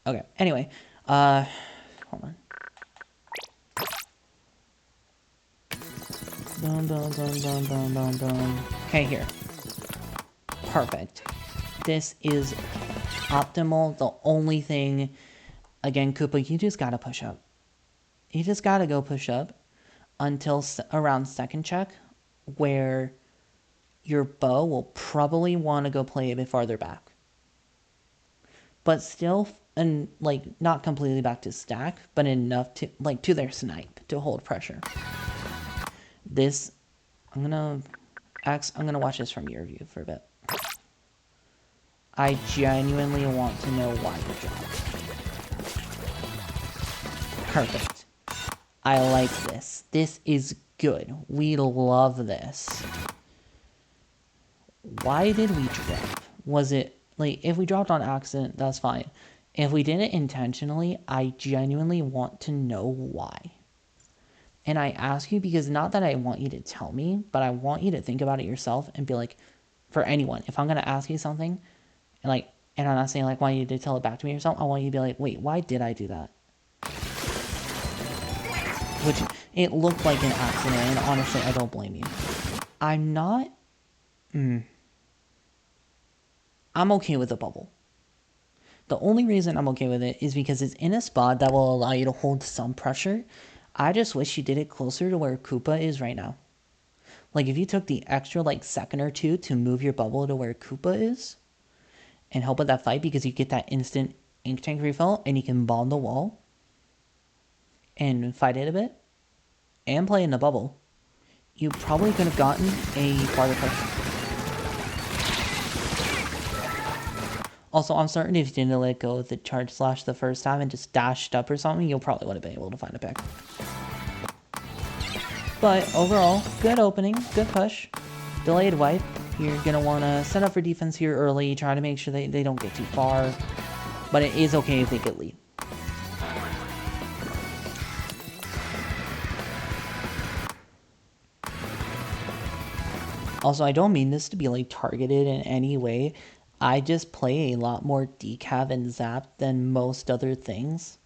A: Okay, anyway. Hold on. Boom, boom, boom, boom, boom, boom, boom. Okay, here. Perfect. This is optimal. The only thing, again, Koopa, you just gotta push up. You just gotta go push up until around second check, where your bow will probably want to go play a bit farther back. But still, and like not completely back to stack, but enough to like to their snipe to hold pressure. This, I'm gonna watch this from your view for a bit. I genuinely want to know why you dropped. Perfect. I like this. This is good. We love this. Why did we drop? Was it, like, if we dropped on accident, that's fine. If we did it intentionally, I genuinely want to know why. And I ask you because not that I want you to tell me, but I want you to think about it yourself and be like, for anyone, if I'm going to ask you something, and I'm not saying, like, want you to tell it back to me or something, I want you to be like, wait, why did I do that? Which, it looked like an accident, and honestly, I don't blame you. I'm not... I'm okay with the bubble. The only reason I'm okay with it is because it's in a spot that will allow you to hold some pressure. I just wish you did it closer to where Koopa is right now. Like, if you took the extra, like, second or two to move your bubble to where Koopa is and help with that fight, because you get that instant ink tank refill and you can bomb the wall and fight it a bit and play in the bubble, you probably could have gotten a farther push. Also, I'm certain if you didn't let go of the charge slash the first time and just dashed up or something, you'll probably would have been able to find a pick. But overall, good opening, good push. Delayed wipe. You're going to want to set up for defense here early, try to make sure they don't get too far. But it is okay if they get lead. Also, I don't mean this to be like targeted in any way. I just play a lot more decav and zap than most other things,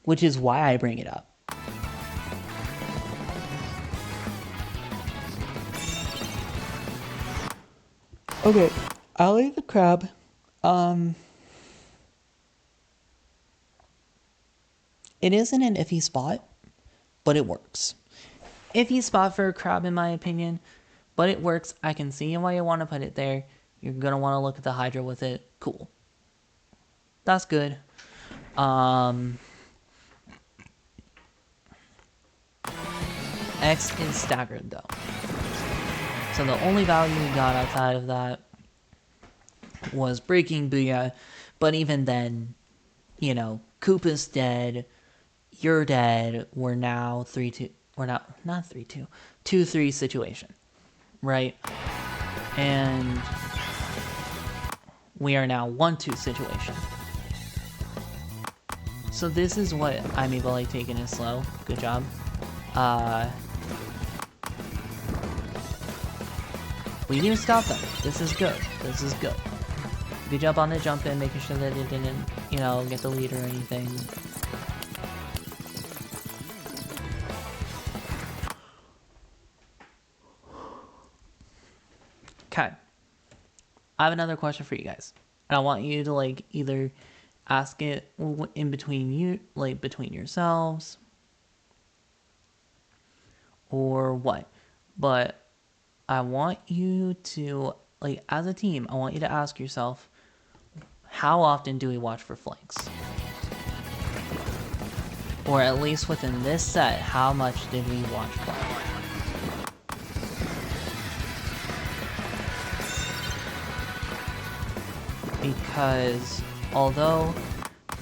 A: which is why I bring it up. Okay, I'll eat the crab. It isn't an iffy spot, but it works. Iffy spot for a crab in my opinion, but it works. I can see why you want to put it there. You're going to want to look at the Hydra with it. Cool. That's good. X is staggered though. So the only value we got outside of that was breaking Booyah. But even then, you know, Koopa's dead. You're dead. We're now 3-2. We're not 3-2. 2-3 situation. Right? And we are now 1-2 situation. So this is what I'm able to take it slow. Good job. We need to stop them. This is good. This is good. Good job on the jump in, making sure that it didn't, you know, get the lead or anything. Okay. I have another question for you guys. And I want you to, like, either ask it in between you, like, between yourselves, or what. But I want you to, like as a team, I want you to ask yourself, how often do we watch for flanks? Or at least within this set, how much did we watch flanks? Because although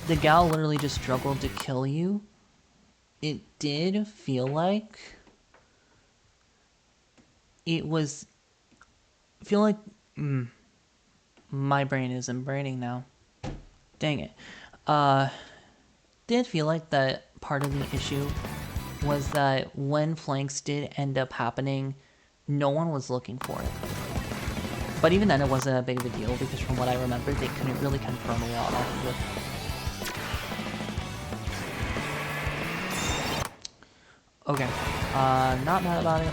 A: the gal literally just struggled to kill you, it did feel like it was... my brain isn't braining now. Dang it. Did feel like that part of the issue was that when flanks did end up happening, no one was looking for it. But even then, it wasn't that big of a deal because from what I remember, they couldn't really confirm a lot off of it. Okay, not mad about it.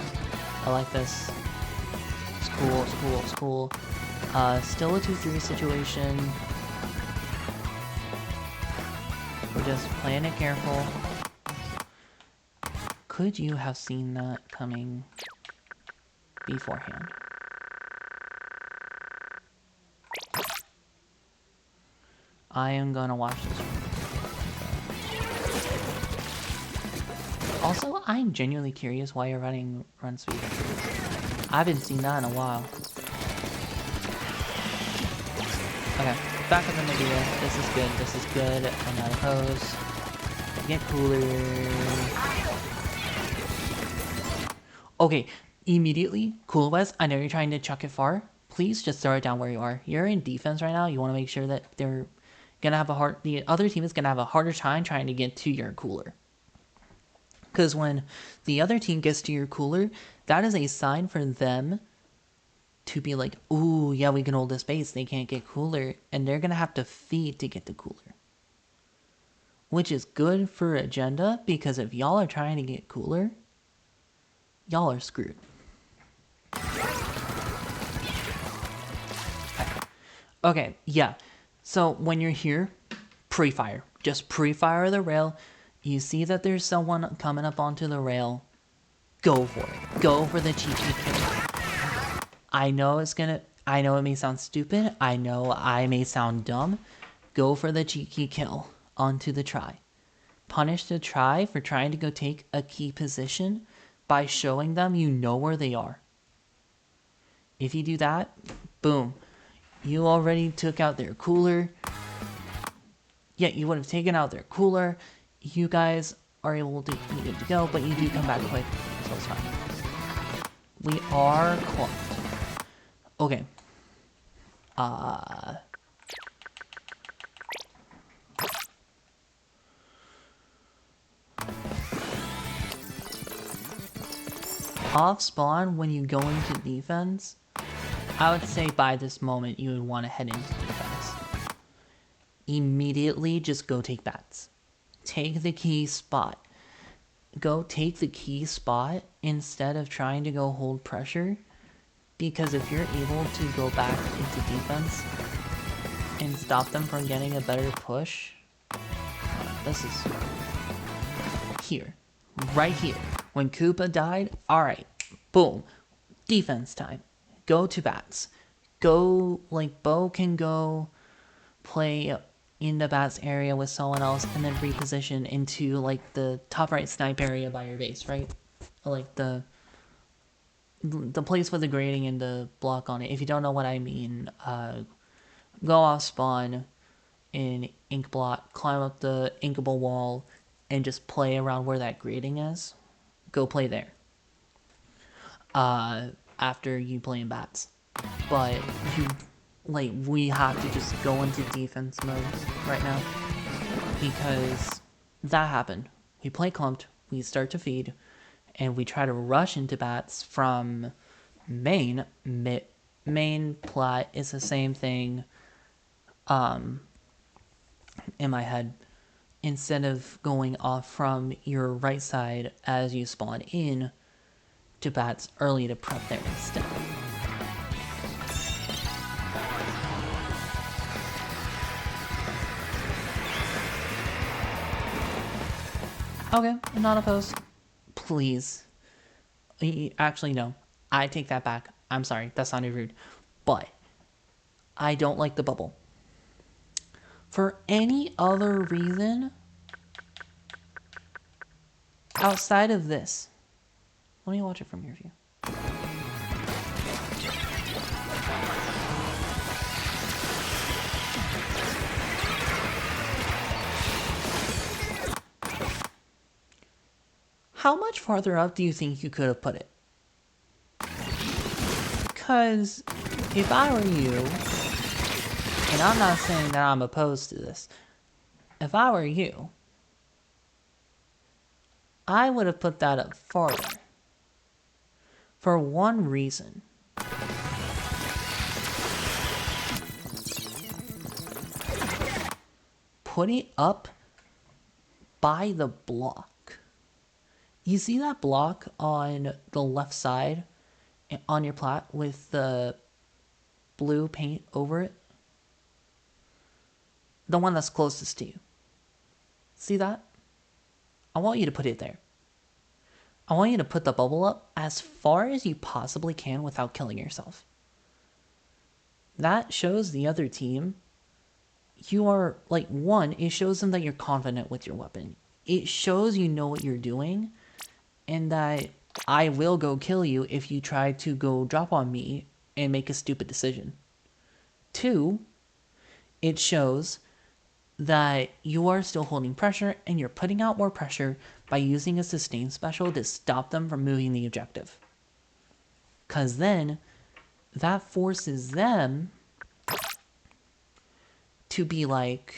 A: I like this. It's cool, it's cool, it's cool. Still a 2-3 situation. We're just playing it careful. Could you have seen that coming beforehand? I am gonna watch this one. Also, I'm genuinely curious why you're running run speed. I haven't seen that in a while. Okay, back up in the video. This is good, this is good. I'm out of hose. Get cooler. Okay, immediately, Cool West, I know you're trying to chuck it far. Please just throw it down where you are. You're in defense right now. You want to make sure that they're gonna have the other team is gonna have a harder time trying to get to your cooler. Because when the other team gets to your cooler, that is a sign for them to be like, ooh, yeah, we can hold this base. They can't get cooler. And they're going to have to feed to get the cooler. Which is good for agenda, because if y'all are trying to get cooler, y'all are screwed. Okay, yeah. So when you're here, pre-fire. Just pre-fire the rail. You see that there's someone coming up onto the rail. Go for it. Go for the cheeky kill. I know it may sound stupid. I know I may sound dumb. Go for the cheeky kill onto the try. Punish the try for trying to go take a key position by showing them you know where they are. If you do that, boom. You already took out their cooler. Yeah, you would have taken out their cooler. You guys are able to be good to go, but you do come back quick, so it's fine. We are clumped. Okay. Off spawn, when you go into defense, I would say by this moment you would want to head into defense. Immediately just go take bats. Take the key spot. Go take the key spot instead of trying to go hold pressure. Because if you're able to go back into defense and stop them from getting a better push, this is here, right here. When Koopa died, alright, boom, defense time. Go to bats. Go, like, Bo can go play in the bats area with someone else and then reposition into, like, the top right snipe area by your base, right? Like, the place with the grading and the block on it. If you don't know what I mean, go off spawn in ink block, climb up the inkable wall, and just play around where that grading is. Go play there. After you play in bats. But we have to just go into defense mode right now. Because that happened. We play clumped, we start to feed, and we try to rush into bats from main. Main plot is the same thing in my head. Instead of going off from your right side as you spawn in to bats early to prep there instead. Okay, not opposed. Please. Actually, no. I take that back. I'm sorry. That sounded rude. but I don't like the bubble. For any other reason outside of this, let me watch it from your view. How much farther up do you think you could have put it? Because if I were you, and I'm not saying that I'm opposed to this, if I were you, I would have put that up farther. For one reason. Put it up by the block. You see that block on the left side on your plat with the blue paint over it? The one that's closest to you. See that? I want you to put it there. I want you to put the bubble up as far as you possibly can without killing yourself. That shows the other team you are, like, one, it shows them that you're confident with your weapon. It shows you know what you're doing, and that I will go kill you if you try to go drop on me and make a stupid decision. Two, it shows that you are still holding pressure and you're putting out more pressure by using a sustain special to stop them from moving the objective. Because then that forces them to be like...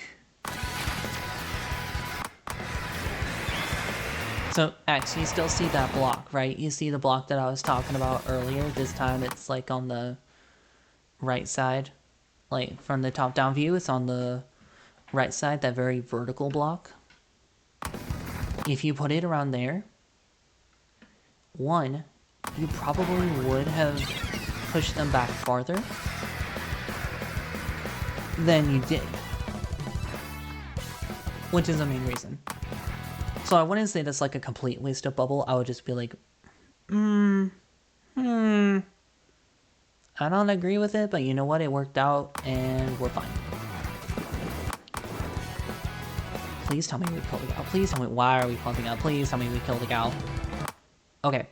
A: So, X, you still see that block, right? You see the block that I was talking about earlier. This time it's like on the right side. Like, from the top-down view, it's on the right side, that very vertical block. If you put it around there, one, you probably would have pushed them back farther than you did. Which is the main reason. So I wouldn't say that's like a complete waste of bubble. I would just be like, I don't agree with it, but you know what? It worked out and we're fine. Please tell me we killed the gal. Please tell me why are we pumping up. Please tell me we killed the gal. Okay.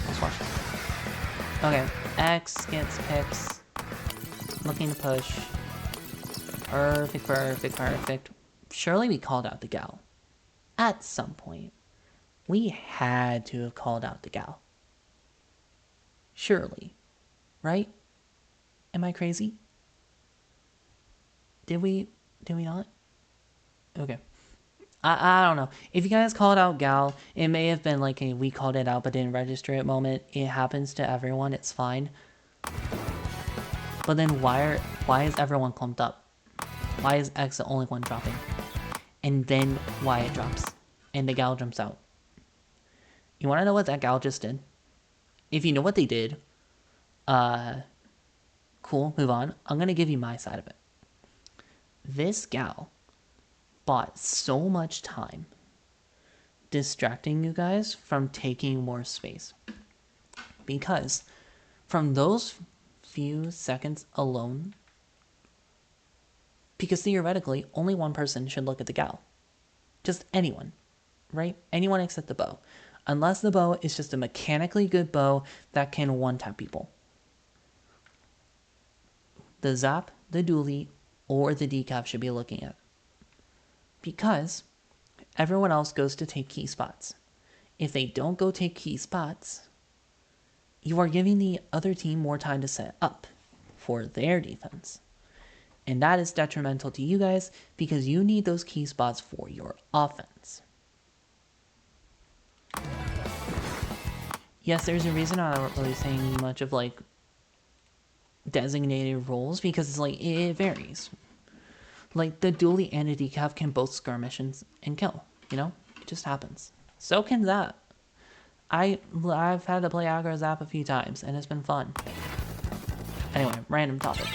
A: Let's watch this. Okay. X gets picks. Looking to push. Perfect, perfect, perfect. Surely we called out the gal. At some point. We had to have called out the gal. Surely. Right? Am I crazy? Did we not? Okay. I don't know. If you guys called out gal, it may have been like a we called it out but didn't register it moment. It happens to everyone. It's fine. But then why is everyone clumped up? Why is X the only one dropping? And then why it drops. And the gal jumps out. You want to know what that gal just did? If you know what they did, cool, move on. I'm going to give you my side of it. This gal bought so much time distracting you guys from taking more space. Because from those few seconds alone, because theoretically, only one person should look at the gal. Just anyone, right? Anyone except the bow. Unless the bow is just a mechanically good bow that can one-tap people. The zap, the dually, or the decaf should be looking at. Because everyone else goes to take key spots. If they don't go take key spots, you are giving the other team more time to set up for their defense. And that is detrimental to you guys because you need those key spots for your offense. Yes, there's a reason I'm not really saying much of like designated roles because it's like it varies. Like the dually and a decaf can both skirmish and kill, you know? It just happens. So can Zap. I've had to play aggro Zap a few times and it's been fun. Anyway, random topic.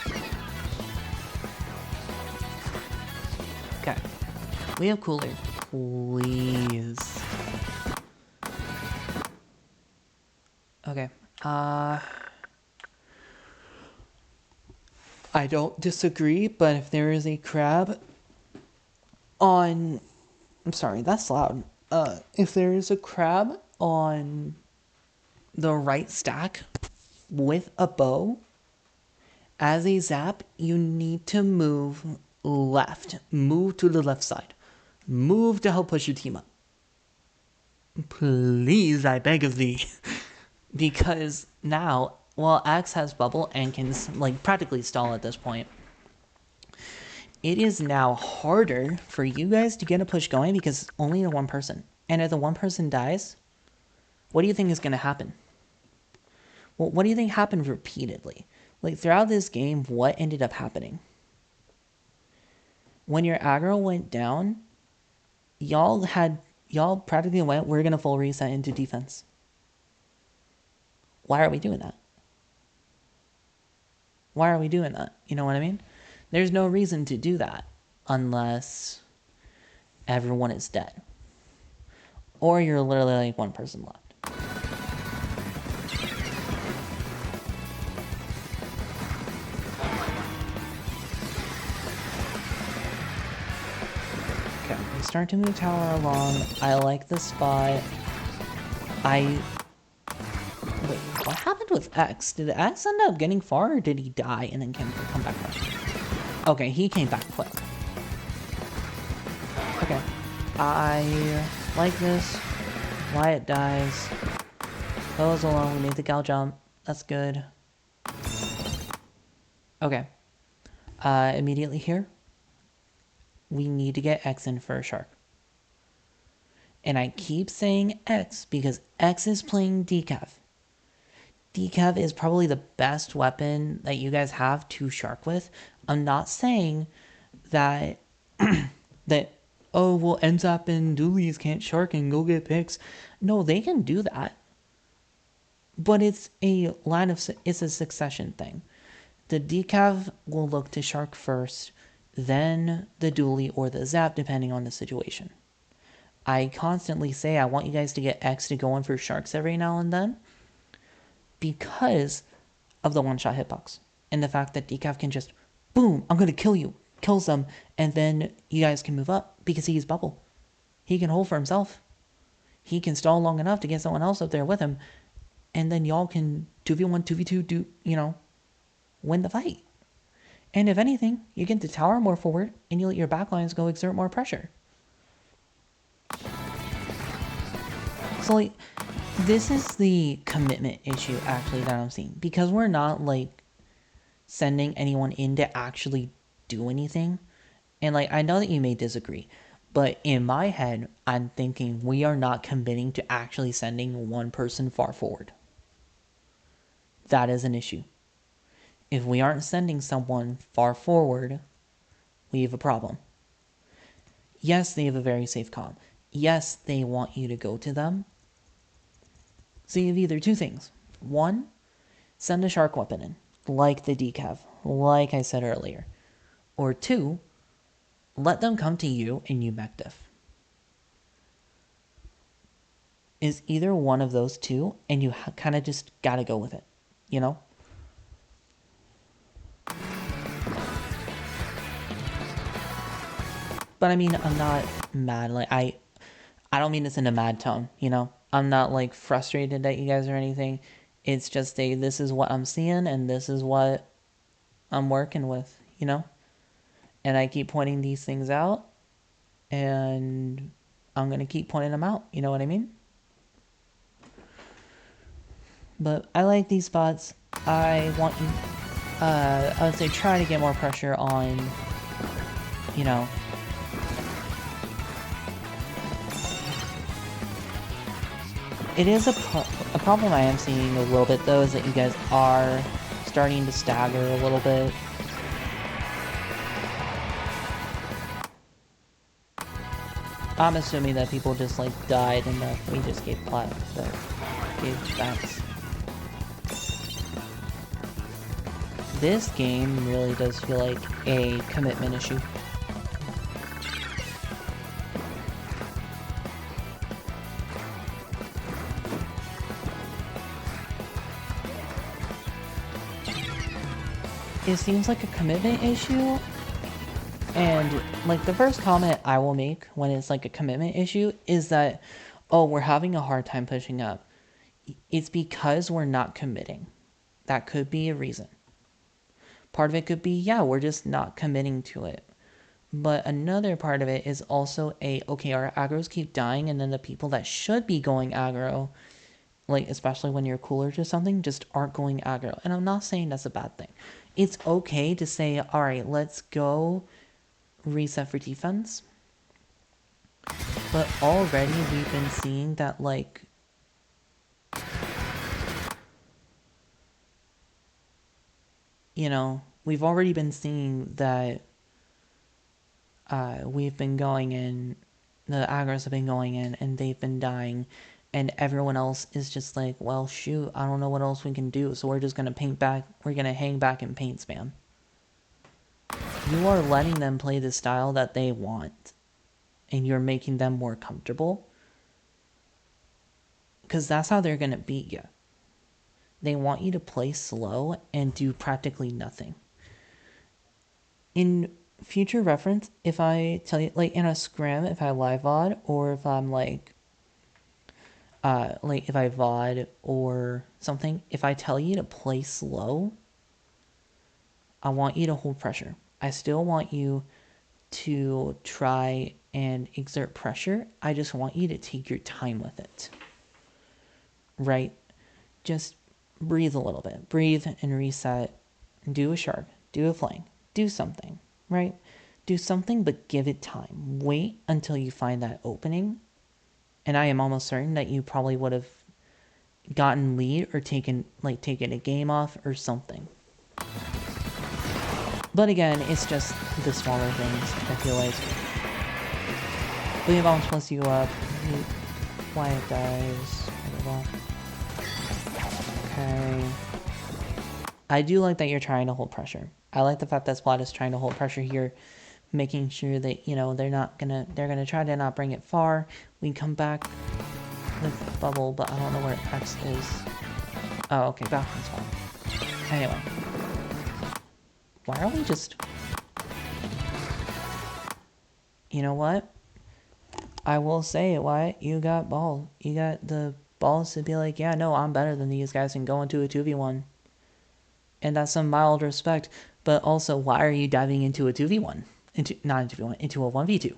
A: Okay. We have cooler. Please. I don't disagree, but if there is a crab on... I'm sorry, that's loud. If there is a crab on the right stack with a bow, as a zap, you need to move left. Move to the left side. Move to help push your team up. Please, I beg of thee. Because now, well, Axe has bubble and can, like, practically stall at this point. It is now harder for you guys to get a push going because only the one person. And if the one person dies, what do you think is going to happen? Well, what do you think happened repeatedly? Like, throughout this game, what ended up happening? When your aggro went down, y'all practically went, we're going to full reset into defense. Why are we doing that? Why are we doing that? You know what I mean? There's no reason to do that unless everyone is dead. Or you're literally like one person left. Okay, we start to move tower along. I like the spot. Wait, what happened with X? Did X end up getting far or did he die and then come back quick? Okay, he came back quick. Okay. I like this. Wyatt dies. Goes along, we made the gal jump. That's good. Okay. Immediately here, we need to get X in for a shark. And I keep saying X because X is playing Decav. Decav is probably the best weapon that you guys have to shark with. I'm not saying that oh, well, NZAP and Doolies can't shark and go get picks. No, they can do that. But it's a succession thing. The Decav will look to shark first, then the Dually or the Zap, depending on the situation. I constantly say I want you guys to get X to go in for sharks every now and then because of the one-shot hitbox. And the fact that Decav can just, boom, I'm going to kill you. Kills them, and then you guys can move up because he's bubble. He can hold for himself. He can stall long enough to get someone else up there with him, and then y'all can 2v1, 2v2 win the fight. And if anything, you get the tower more forward, and you let your backlines go exert more pressure. So, like, this is the commitment issue, actually, that I'm seeing. Because we're not, like, sending anyone in to actually do anything. And, like, I know that you may disagree. But in my head, I'm thinking we are not committing to actually sending one person far forward. That is an issue. If we aren't sending someone far forward, we have a problem. Yes, they have a very safe comm. Yes, they want you to go to them. So you have either two things. One, send a shark weapon in, like the Decav, like I said earlier. Or two, let them come to you and you mech diff. Is either one of those two, and you kind of just gotta go with it, you know? But I mean, I'm not mad. Like, I don't mean this in a mad tone, you know? I'm not, like, frustrated at you guys or anything. It's just this is what I'm seeing, and this is what I'm working with, you know? And I keep pointing these things out, and I'm going to keep pointing them out, you know what I mean? But I like these spots. I want you, I would say try to get more pressure on, you know, it is a problem I am seeing a little bit, though, is that you guys are starting to stagger a little bit. I'm assuming that people just, like, died and that we just gave gave backs. This game really does feel like a commitment issue. it seems like a commitment issue. And like the first comment I will make when it's like a commitment issue is that, oh, we're having a hard time pushing up. It's because we're not committing. That could be a reason. Part of it could be, yeah, we're just not committing to it. But another part of it is also okay, our aggros keep dying, and then the people that should be going aggro, like especially when you're cooler to something, just aren't going aggro. And I'm not saying that's a bad thing. It's okay to say, all right, let's go reset for defense. But already we've been seeing that, like, you know, we've already been seeing that we've been going in, the aggros have been going in, and they've been dying, and everyone else is just like, well, shoot, I don't know what else we can do, so we're just gonna paint back, we're gonna hang back and paint spam. You are letting them play the style that they want, and you're making them more comfortable, because that's how they're gonna beat you. They want you to play slow and do practically nothing. In future reference, if I tell you, like in a scrim, if I live VOD, or if I'm like if I VOD or something, if I tell you to play slow, I want you to hold pressure. I still want you to try and exert pressure. I just want you to take your time with it. Right? Just breathe a little bit. Breathe and reset. Do a shark. Do a flank. Do something. Right? Do something, but give it time. Wait until you find that opening. And I am almost certain that you probably would have gotten lead or taken a game off or something. But again, it's just the smaller things, I feel like. William Bombs plus you up. Quiet dies. Okay. I do like that you're trying to hold pressure. I like the fact that Splat is trying to hold pressure here, making sure that, you know, they're gonna try to not bring it far. We come back with bubble, but I don't know where X is. Oh, okay, balcon's fine. Anyway. Why are we just... You know what? I will say it, Wyatt. You got balls. You got the balls to be like, yeah, no, I'm better than these guys and go into a 2v1. And that's some mild respect. But also, why are you diving into a 2v1? Not a 2v1, into a 1v2.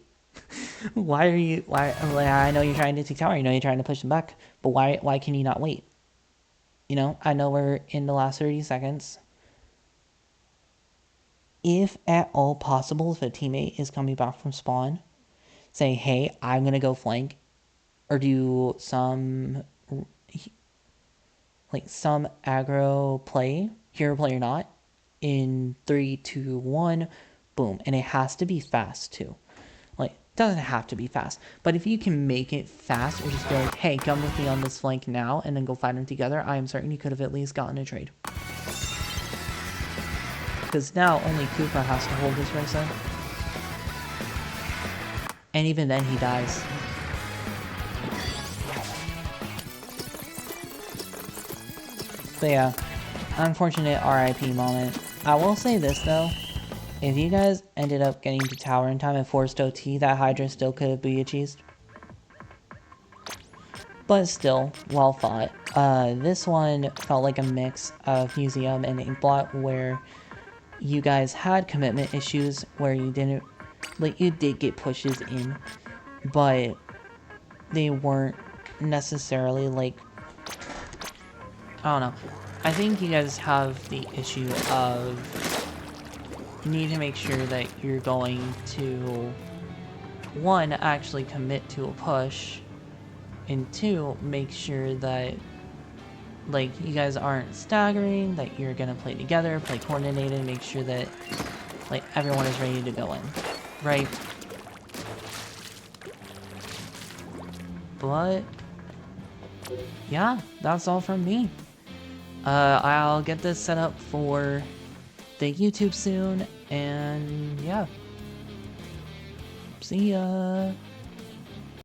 A: Why are you... I know you're trying to take tower. I know you're trying to push them back. But why can you not wait? You know, I know we're in the last 30 seconds. If at all possible, if a teammate is coming back from spawn, say, hey, I'm going to go flank, or do some aggro play, hero play or not, in 3, 2, 1, boom. And it has to be fast too. Like, it doesn't have to be fast, but if you can make it fast or just be like, hey, come with me on this flank now, and then go fight them together, I am certain you could have at least gotten a trade. Because now only Cooper has to hold this right side. And even then he dies. But yeah, unfortunate RIP moment. I will say this though. If you guys ended up getting to tower in time and forced OT, that Hydra still could have booyah cheesed. But still, well fought. This one felt like a mix of Museum and Inkblot, where you guys had commitment issues where you didn't, like, you did get pushes in, but they weren't necessarily like, I don't know. I think you guys have the issue of you need to make sure that you're going to, one, actually commit to a push, and two, make sure that, like, you guys aren't staggering, that you're gonna play together, play coordinated, make sure that, like, everyone is ready to go in, right? But yeah, that's all from me. I'll get this set up for the YouTube soon, and yeah, see ya.